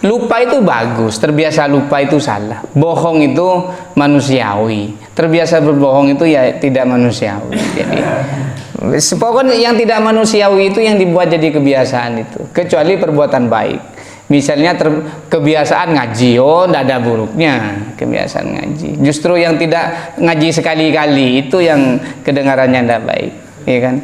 Lupa itu bagus, terbiasa lupa itu salah. Bohong itu manusiawi. Terbiasa berbohong itu ya tidak manusiawi. Jadi pokoknya yang tidak manusiawi itu yang dibuat jadi kebiasaan itu. Kecuali perbuatan baik. Misalnya kebiasaan ngaji, oh tidak ada buruknya kebiasaan ngaji. Justru yang tidak ngaji sekali-kali itu yang kedengarannya tidak baik, ya kan?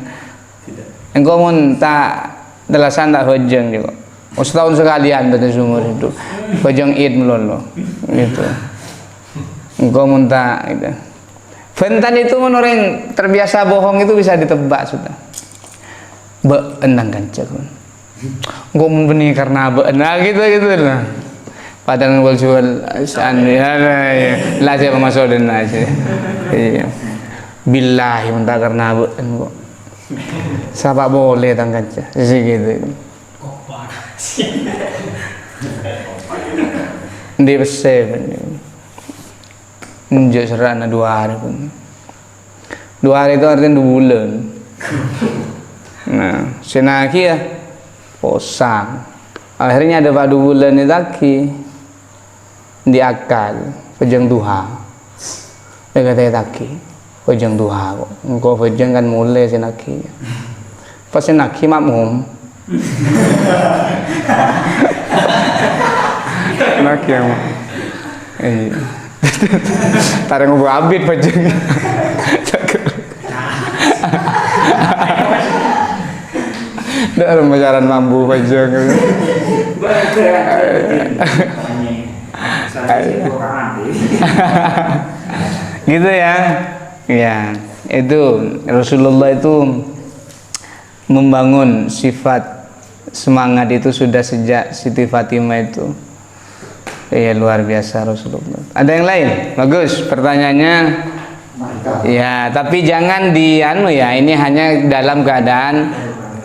Engkau mun tak delasan tak hojeng juga. Setahun sekalian pada seumur hidup. Hojeng Id melulu, gitu. Engkau mun tak gitu. Fentan itu menurut yang terbiasa bohong itu bisa ditebak sudah. Enang kancak. Engkau mun benih karena nah gitu lah. Padahal ngol jual san ya lah saya masuk dan aja. Iya. Billahi mun tak karena engkau. Siapa boleh tang kancak. Segitu. Di besar Nunjuk serana 2 hari pun. 2 hari itu artinya 2 bulan. Nah, senaki ya posang. Akhirnya ada 2 bulan itu lagi di akal pejang duha. Dia kata taki pejang duha kok. Engkau pejang kan mulai senaki. Pas senaki makmum. Senaki yang tarik ngobrol abid pejeng. Dalam pacaran mampu pejeng. Gitu ya. Ya, itu Rasulullah itu membangun sifat semangat itu sudah sejak Siti Fatimah itu. Ya luar biasa Rasulullah. Ada yang lain? Bagus pertanyaannya. Ya, tapi jangan ya, ini hanya dalam keadaan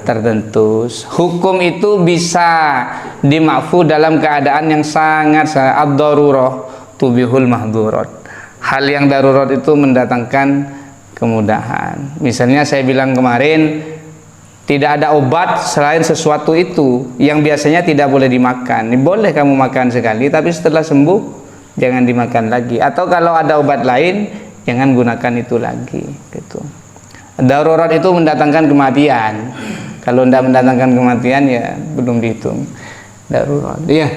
tertentu. Hukum itu bisa dimakfu dalam keadaan yang sangat ad-darurah tubihul mahdurat. Hal yang darurat itu mendatangkan kemudahan. Misalnya saya bilang kemarin, tidak ada obat selain sesuatu itu yang biasanya tidak boleh dimakan. Boleh kamu makan sekali, tapi setelah sembuh jangan dimakan lagi. Atau kalau ada obat lain, jangan gunakan itu lagi. Gitu. Darurat itu mendatangkan kematian. Kalau tidak mendatangkan kematian ya belum dihitung darurat. Iya,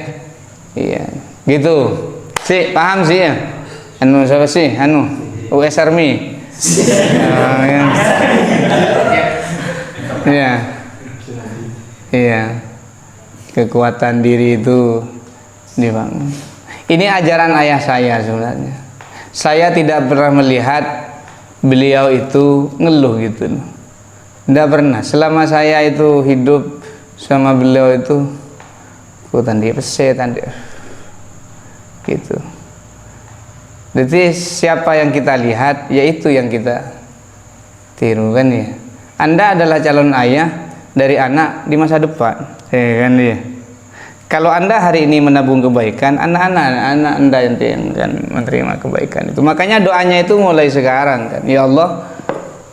iya. Gitu. Paham sih ya? Anu siapa sih? US Army. Iya, iya, kekuatan diri itu dibangun. Ini ajaran ayah saya sebenarnya. Saya tidak pernah melihat beliau itu ngeluh gitu loh. Tidak pernah. Selama saya itu hidup sama beliau itu, aku tandi gitu. Jadi siapa yang kita lihat, yaitu yang kita tiru kan ya. Anda adalah calon ayah dari anak di masa depan, ya kan dia. Kalau Anda hari ini menabung kebaikan, anak Anda yang akan menerima kebaikan itu. Makanya doanya itu mulai sekarang kan. Ya Allah,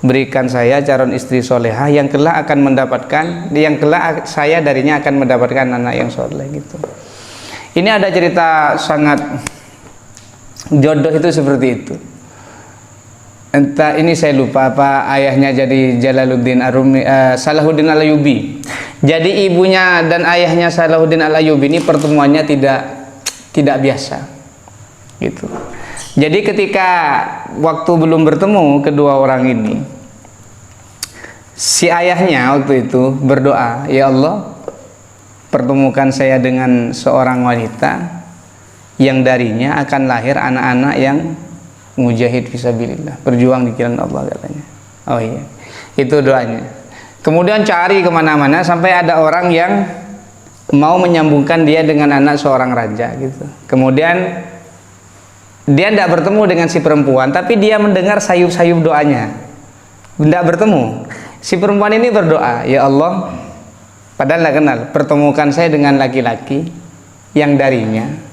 berikan saya calon istri solehah yang kelak akan mendapatkan, yang kelak saya darinya akan mendapatkan anak yang soleh gitu. Ini ada cerita sangat jodoh itu seperti itu. Entah ini saya lupa apa ayahnya jadi Jalaluddin Arumi, Salahuddin Al-Ayyubi. Jadi ibunya dan ayahnya Salahuddin Al-Ayyubi ini pertemuannya tidak biasa, gitu. Jadi ketika waktu belum bertemu kedua orang ini, si ayahnya waktu itu berdoa, ya Allah, pertemukan saya dengan seorang wanita yang darinya akan lahir anak-anak yang mujahid fisabilillah, berjuang di jalan Allah katanya. Oh iya, itu doanya. Kemudian cari kemana-mana sampai ada orang yang mau menyambungkan dia dengan anak seorang raja gitu. Kemudian dia tidak bertemu dengan si perempuan, tapi dia mendengar sayup-sayup doanya. Tidak bertemu. Si perempuan ini berdoa, ya Allah, padahal tidak kenal, pertemukan saya dengan laki-laki yang darinya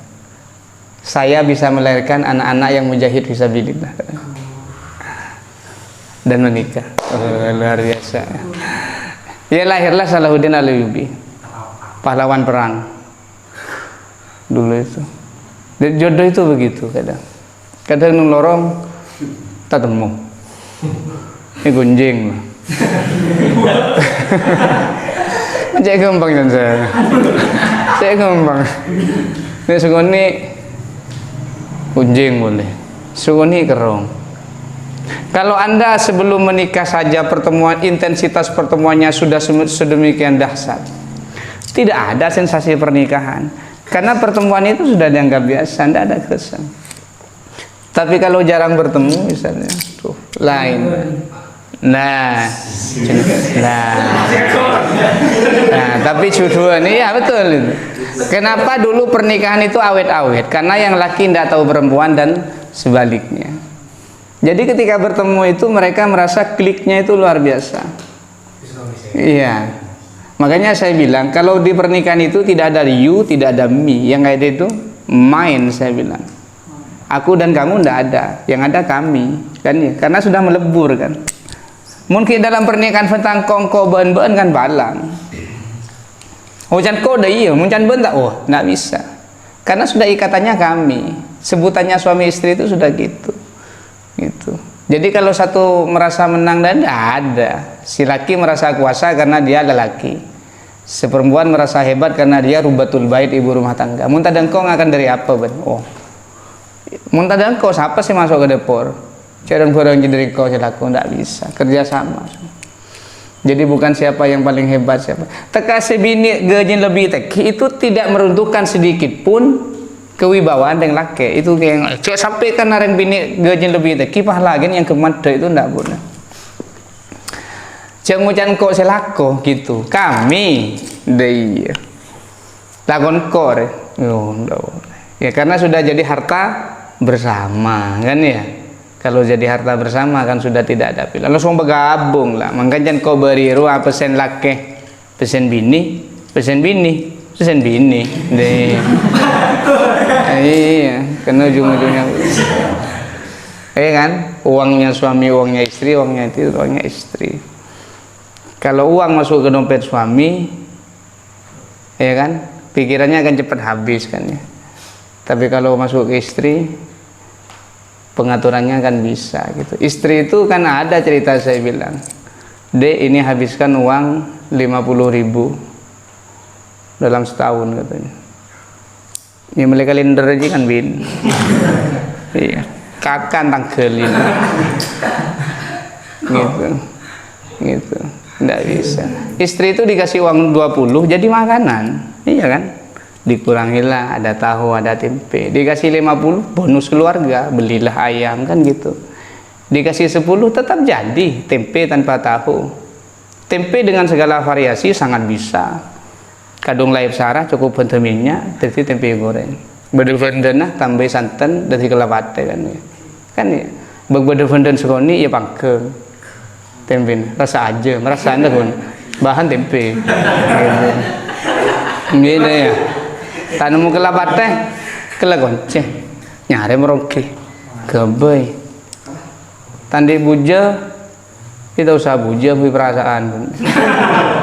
saya bisa melahirkan anak-anak yang mujahid fisabilillah dan menikah. Luar biasa. Ya lahirlah Salahuddin Al-Ayyubi, pahlawan perang. dulu itu. Dan jodoh itu begitu kadang nung lorong tak temu ini gunjing lah. Cek gampang kan saya gampang ini sugoni gunjing boleh, sugoni kerong. Kalau Anda sebelum menikah saja intensitas pertemuannya sudah sedemikian dahsyat, tidak ada sensasi pernikahan karena pertemuan itu sudah dianggap biasa, tidak ada kesan. Tapi kalau jarang bertemu misalnya tuh lain. Nah tapi cuduan ya betul itu. Kenapa dulu pernikahan itu awet-awet? Karena yang laki tidak tahu perempuan dan sebaliknya. Jadi ketika bertemu itu mereka merasa kliknya itu luar biasa. Iya. Makanya saya bilang kalau di pernikahan itu tidak ada you, tidak ada me, yang ada itu mine, saya bilang. Aku dan kamu tidak ada, yang ada kami, kan ya? Karena sudah melebur kan. Mungkin dalam pernikahan tentang kongko ben-ben kan balang. Hujan kode iya, hujan ben tak, oh, tidak bisa. Karena sudah ikatannya kami, sebutannya suami istri itu sudah gitu. Jadi kalau satu merasa menang dan tidak ada, si laki merasa kuasa karena dia lelaki, si perempuan merasa hebat karena dia rubatul bait, ibu rumah tangga. Muntah dengkong akan dari apa ben? Oh, muntah dengkong siapa sih masuk ke dapur? Cereng-cereng jadi kau selaku tidak bisa kerjasama. Jadi bukan siapa yang paling hebat siapa. Teka sebini gajin lebih teki itu tidak meruntuhkan sedikit pun kewibawaan yang laki itu yang sampai kan nareng bini gajin lebih teki pahala yang kemada itu tidak boleh. Jangan kok selako gitu. Kami deh lakon kore. Oh, ya karena sudah jadi harta bersama kan ya. Kalau jadi harta bersama kan sudah tidak ada pilihan, langsung bergabung lah. Makanya jangan kau beri ruang pesen laki, pesen bini deh. Iya, karena ujung-ujungnya kan uangnya suami, uangnya istri, uangnya itu, uangnya istri. Kalau uang masuk ke dompet suami, ya kan pikirannya akan cepat habis kan ya. Tapi kalau masuk ke istri, pengaturannya kan bisa gitu. Istri itu kan ada cerita saya bilang, Dek ini habiskan uang 50.000 dalam setahun katanya. Ya mulai kalender aja kan bin. Iya, kakan tangkelin. Gitu. Nggak bisa. Istri itu dikasih uang 20 jadi makanan, iya kan? Dikurangilah, ada tahu, ada tempe. Dikasih 50 bonus keluarga, belilah ayam kan gitu. Dikasih 10 tetap jadi tempe tanpa tahu. Tempe dengan segala variasi sangat bisa. Kadung laib sarah cukup vitaminnya, jadi tempe goreng. Bedevendena tambah santan dari kelapate kan ya. Kan ya. Bedevenden sekoni ya pangke. Tempe rasa aja, merasa anda pun bahan tempe. Gitu ya. Tanamu kelapat teh kelagonce nyare meroke kebay tandi buja kita usah buja punya perasaan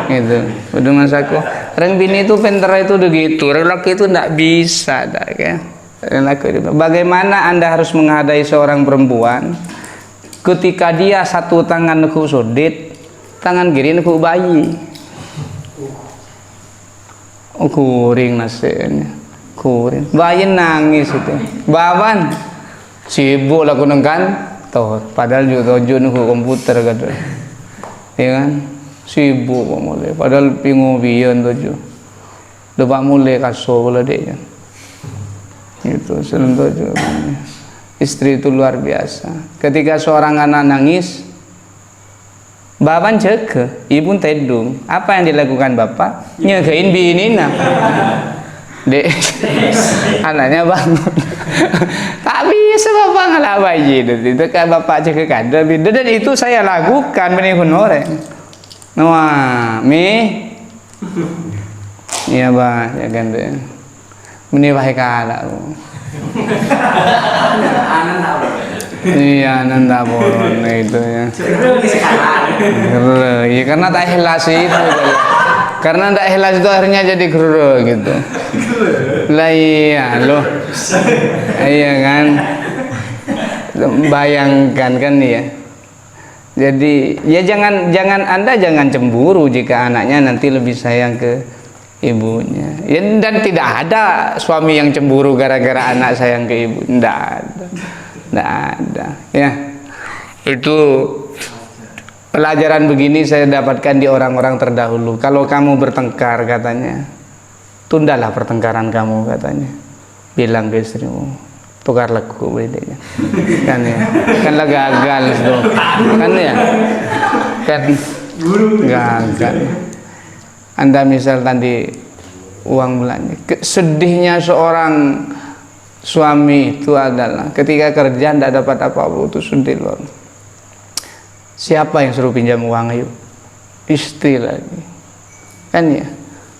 gitu udah masaku orang bini itu pinter itu begitu, orang laki itu tidak bisa kan. Bagaimana Anda harus menghadai seorang perempuan ketika dia satu tangan ku sudit, tangan kiri ku bayi. Oh, kuring nasinya, kuring. Bayi nangis itu. Bawan sibuk lah kuneng kantor. Padahal juga tujuan ke komputer gitu. Ya kan? Sibuk mulai. Padahal pingu biyen tujuh. Lepas mulai kaso pula dia. Itu selalu tujuh. Istri itu luar biasa. Ketika seorang anak nangis, bapak jaga, ibu tedung. Apa yang dilakukan bapak? Nyagain binina. Dek, anaknya bangun. Tak bisa bapak ngalah bayi. Itu kan bapak jaga kada. Dan itu saya lakukan menihun orang. Wah, iya bang, ya kan deh. Menihah kala. Iya, nanda boron itu ya. Iya, karena tak ikhlas itu. Karena tak ikhlas itu akhirnya jadi guru gitu. Lah iya loh. Iya kan. Bayangkan kan ya. Jadi ya Anda jangan cemburu jika anaknya nanti lebih sayang ke ibunya. Ya, dan tidak ada suami yang cemburu gara-gara anak sayang ke ibu. Tidak ada. Tidak ada. Ya. Itu pelajaran begini saya dapatkan di orang-orang terdahulu. Kalau kamu bertengkar katanya, tundalah pertengkaran kamu katanya. Bilang ke istrimu, tukar lagu bedanya. Kan ya. Kanlah gagal itu. Kan ya. Kan gagal. Anda misal tadi uang belanja. Sedihnya seorang suami itu adalah ketika kerja tidak dapat apa-apa, itu sedih loh. Siapa yang suruh pinjam uang? Ayo, istri lagi. Kan ya,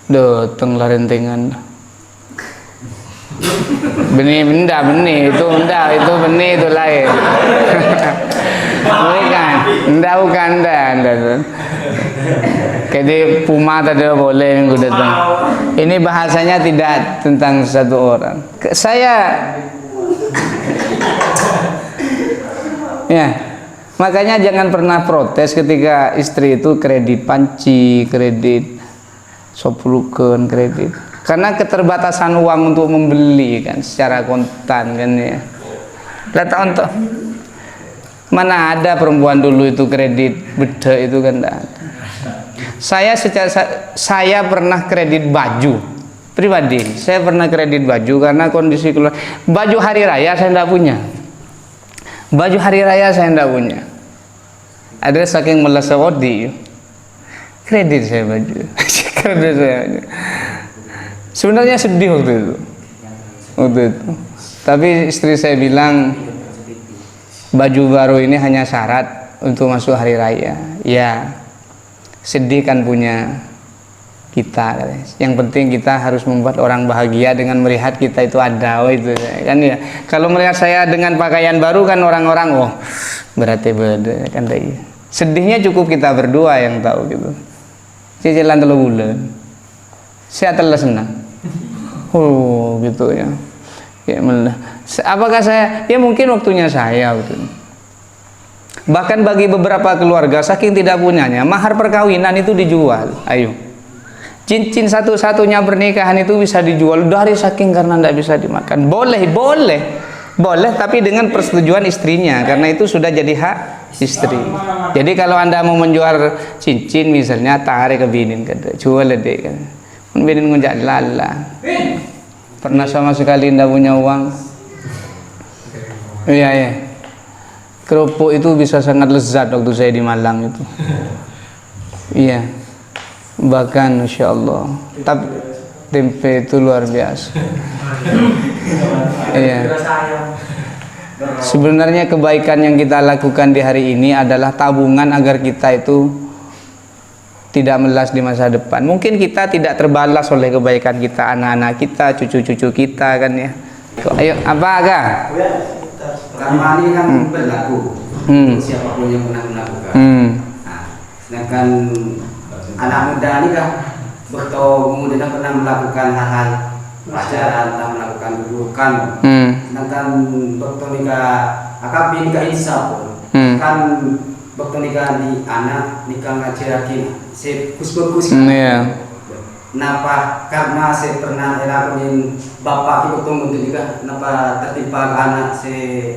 datang lah rentengan. Benih itu benih itu lain. Bukan anda. Jadi Puma tadi boleh minggu datang. Ini bahasanya tidak tentang satu orang. Ya, makanya jangan pernah protes ketika istri itu kredit panci, kredit sopluken, kredit. Karena keterbatasan uang untuk membeli kan secara kontan kan ya. Lihat untuk mana ada perempuan dulu itu kredit beda itu kan enggak ada. Saya pernah kredit baju pribadi. Saya pernah kredit baju karena kondisi keluar. Baju hari raya saya tidak punya. Baju hari raya saya tidak punya. Ada saking melasawadi kredit saya baju. Kredit saya baju. Sebenarnya sedih waktu itu. Tapi istri saya bilang baju baru ini hanya syarat untuk masuk hari raya. Ya, sedih kan punya kita. Yang penting kita harus membuat orang bahagia dengan melihat kita itu ada. Itu kan ya. Kalau melihat saya dengan pakaian baru kan orang-orang berarti beda kan ya. Sedihnya cukup kita berdua yang tahu gitu. Cicilan 3 bulan. Saya telah senang. Gitu ya. Ya apakah saya? Ya mungkin waktunya saya gitu. Bahkan bagi beberapa keluarga saking tidak punyanya, mahar perkawinan itu dijual. Ayo. Cincin satu-satunya pernikahan itu bisa dijual dari saking karena tidak bisa dimakan. Boleh, tapi dengan persetujuan istrinya karena itu sudah jadi hak istri. Jadi kalau Anda mau menjual cincin misalnya tarik ke binin kata, jual deh kan. Binin ngejak lala. Pernah sama sekali tidak punya uang. Iya. Kerupuk itu bisa sangat lezat waktu saya di Malang itu. Iya. Bahkan Insya Allah. Tapi tempe itu luar biasa. Iya. Sebenarnya kebaikan yang kita lakukan di hari ini adalah tabungan agar kita itu tidak melas di masa depan. Mungkin kita tidak terbalas oleh kebaikan kita, anak-anak kita, cucu-cucu kita kan ya. Ayo, apa agak? Karma ini kan berlaku. Siapapun yang pernah melakukan. Nah, sedangkan anak muda ini kan kemudian pernah melakukan hal-hal pacaran, pernah melakukan keburukan. Sedangkan dokter nikah akab nikah insaf kan dokter nikah di anak nikah ngajarakin saya kus-kus kenapa karena saya pernah elakuin bapak itu tunggu juga kenapa tertimpa ke anak saya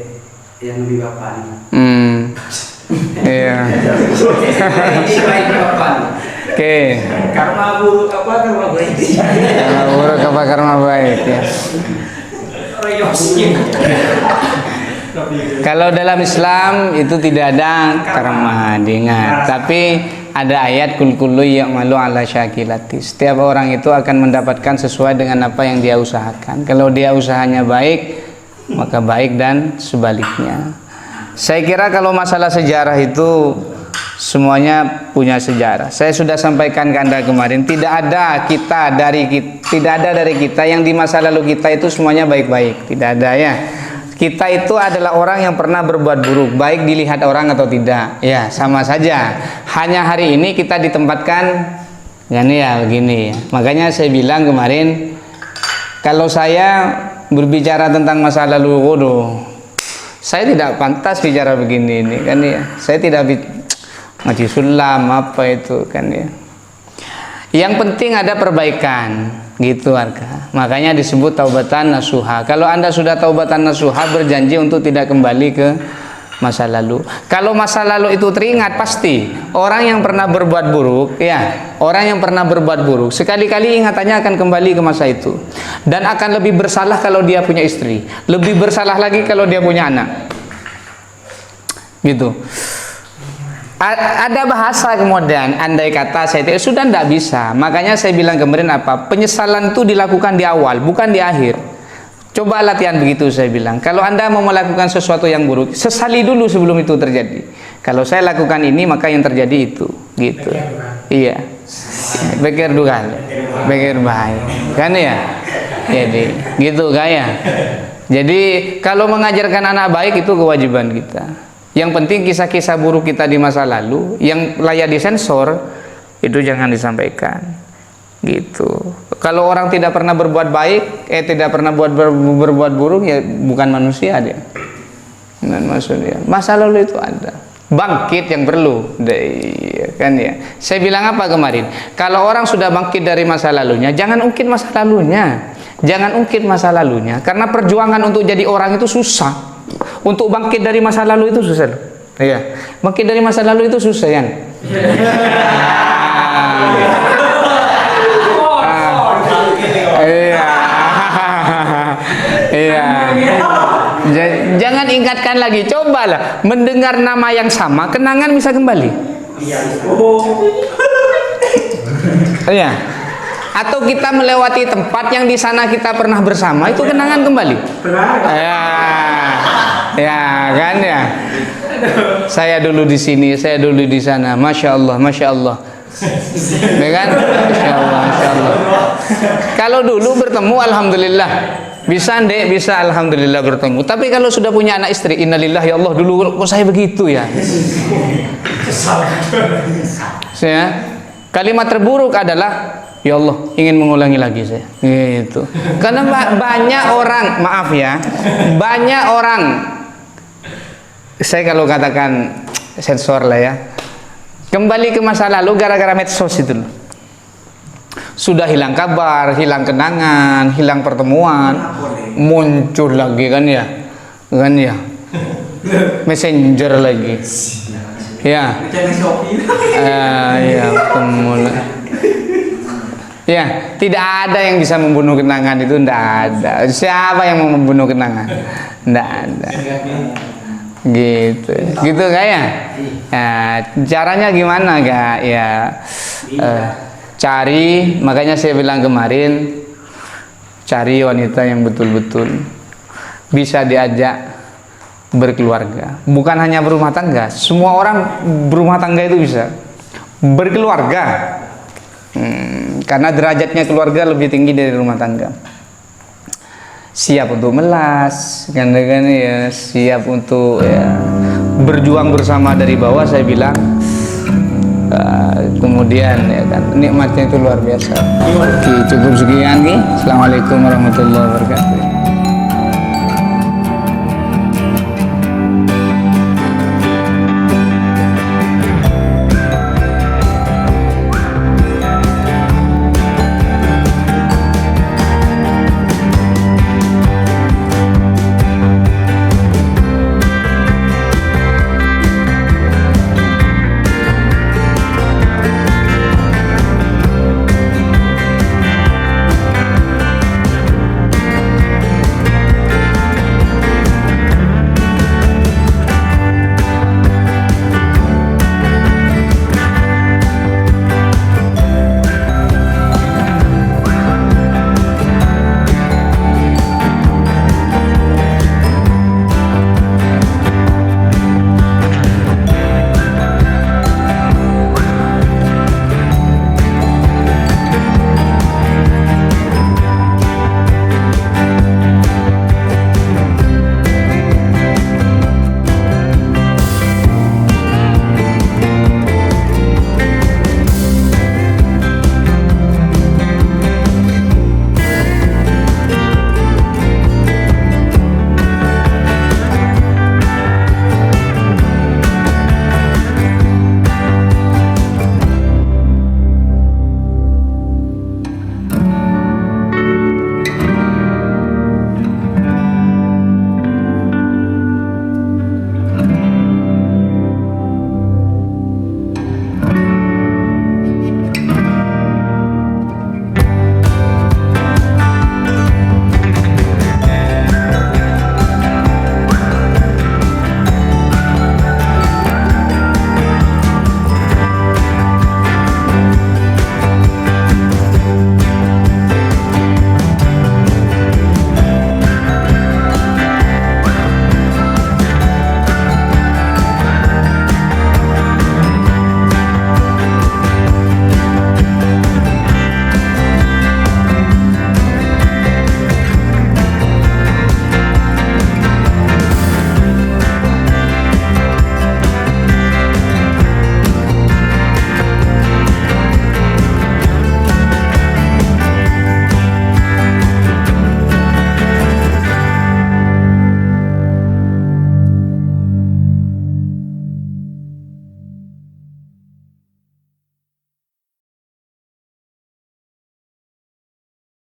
yang lebih bapak ini iya oke karma buruk apa karma baik karma baik ya. Kalau dalam Islam itu tidak ada karma diingat, tapi ada ayat kul kullu ya'malu ala syakilati. Setiap orang itu akan mendapatkan sesuai dengan apa yang dia usahakan. Kalau dia usahanya baik, maka baik dan sebaliknya. Saya kira kalau masalah sejarah itu semuanya punya sejarah. Saya sudah sampaikan ke Anda kemarin, tidak ada dari kita yang di masa lalu kita itu semuanya baik-baik, tidak ada ya. Kita itu adalah orang yang pernah berbuat buruk, baik dilihat orang atau tidak. Ya, sama saja. Hanya hari ini kita ditempatkan begini ya. Makanya saya bilang kemarin, Kalau saya berbicara tentang masa lalu, waduh, saya tidak pantas bicara begini ini kan ya. Saya tidak ngaji sulam apa itu kan ya. Yang penting ada perbaikan gitu warga. Makanya disebut taubatan nasuha. Kalau Anda sudah taubatan nasuha, berjanji untuk tidak kembali ke masa lalu. Kalau masa lalu itu teringat, pasti orang yang pernah berbuat buruk, ya, orang yang pernah berbuat buruk sekali-kali ingatannya akan kembali ke masa itu, dan akan lebih bersalah kalau dia punya istri, lebih bersalah lagi kalau dia punya anak, gitu. Ada bahasa kemudian, andai kata saya sudah tidak bisa, makanya saya bilang kemarin apa, penyesalan itu dilakukan di awal, bukan di akhir. Coba latihan begitu, saya bilang. Kalau Anda mau melakukan sesuatu yang buruk, sesali dulu sebelum itu terjadi. Kalau saya lakukan ini, maka yang terjadi itu, gitu. Iya. Pikir dua kali, pikir baik, kan ya. Jadi, gitu kayak. Jadi, kalau mengajarkan anak baik itu kewajiban kita. Yang penting kisah-kisah buruk kita di masa lalu, yang layak disensor, itu jangan disampaikan. Gitu. Kalau orang tidak pernah berbuat baik, tidak pernah berbuat buruk, ya bukan manusia dia. Dan maksudnya masa lalu itu ada bangkit yang perlu, kan ya. Saya bilang apa kemarin? Kalau orang sudah bangkit dari masa lalunya, jangan ungkit masa lalunya, jangan ungkit masa lalunya, karena perjuangan untuk jadi orang itu susah. Untuk bangkit dari masa lalu itu susah. Iya, bangkit dari masa lalu itu susah kan. Iya. Jangan ingatkan lagi, cobalah mendengar nama yang sama, kenangan bisa kembali. Iya. Atau kita melewati tempat yang di sana kita pernah bersama, itu kenangan kembali. Ya. Ya, kan ya. Saya dulu di sini, saya dulu di sana. Masya Allah, masya Allah. Ya kan? Masya Allah, masya Allah. Kalau dulu bertemu, alhamdulillah. Bisa ndek, bisa alhamdulillah bertemu. Tapi kalau sudah punya anak istri, innalillah ya Allah, dulu kok saya begitu ya. Saya kalimat terburuk adalah ya Allah, ingin mengulangi lagi saya. Gitu. Karena banyak orang, maaf ya, banyak orang, saya kalau katakan sensor lah ya, kembali ke masa lalu gara-gara medsos itu loh. Sudah hilang kabar, hilang kenangan, hilang pertemuan, muncul lagi kan ya, messenger lagi, ya, ya, ketemu lagi. Ya, tidak ada yang bisa membunuh kenangan itu, tidak ada. Siapa yang mau membunuh kenangan? Tidak ada. Gitu kayak. Ya, caranya gimana kak? Ya. Cari, makanya saya bilang kemarin, cari wanita yang betul-betul bisa diajak berkeluarga, bukan hanya berumah tangga. Semua orang berumah tangga itu bisa berkeluarga, karena derajatnya keluarga lebih tinggi dari rumah tangga. Siap untuk melas, kan ya, siap untuk ya, berjuang bersama dari bawah. Saya bilang. Kemudian ya kan nikmatnya itu luar biasa. Oke, cukup sekian nih. Assalamualaikum warahmatullahi wabarakatuh.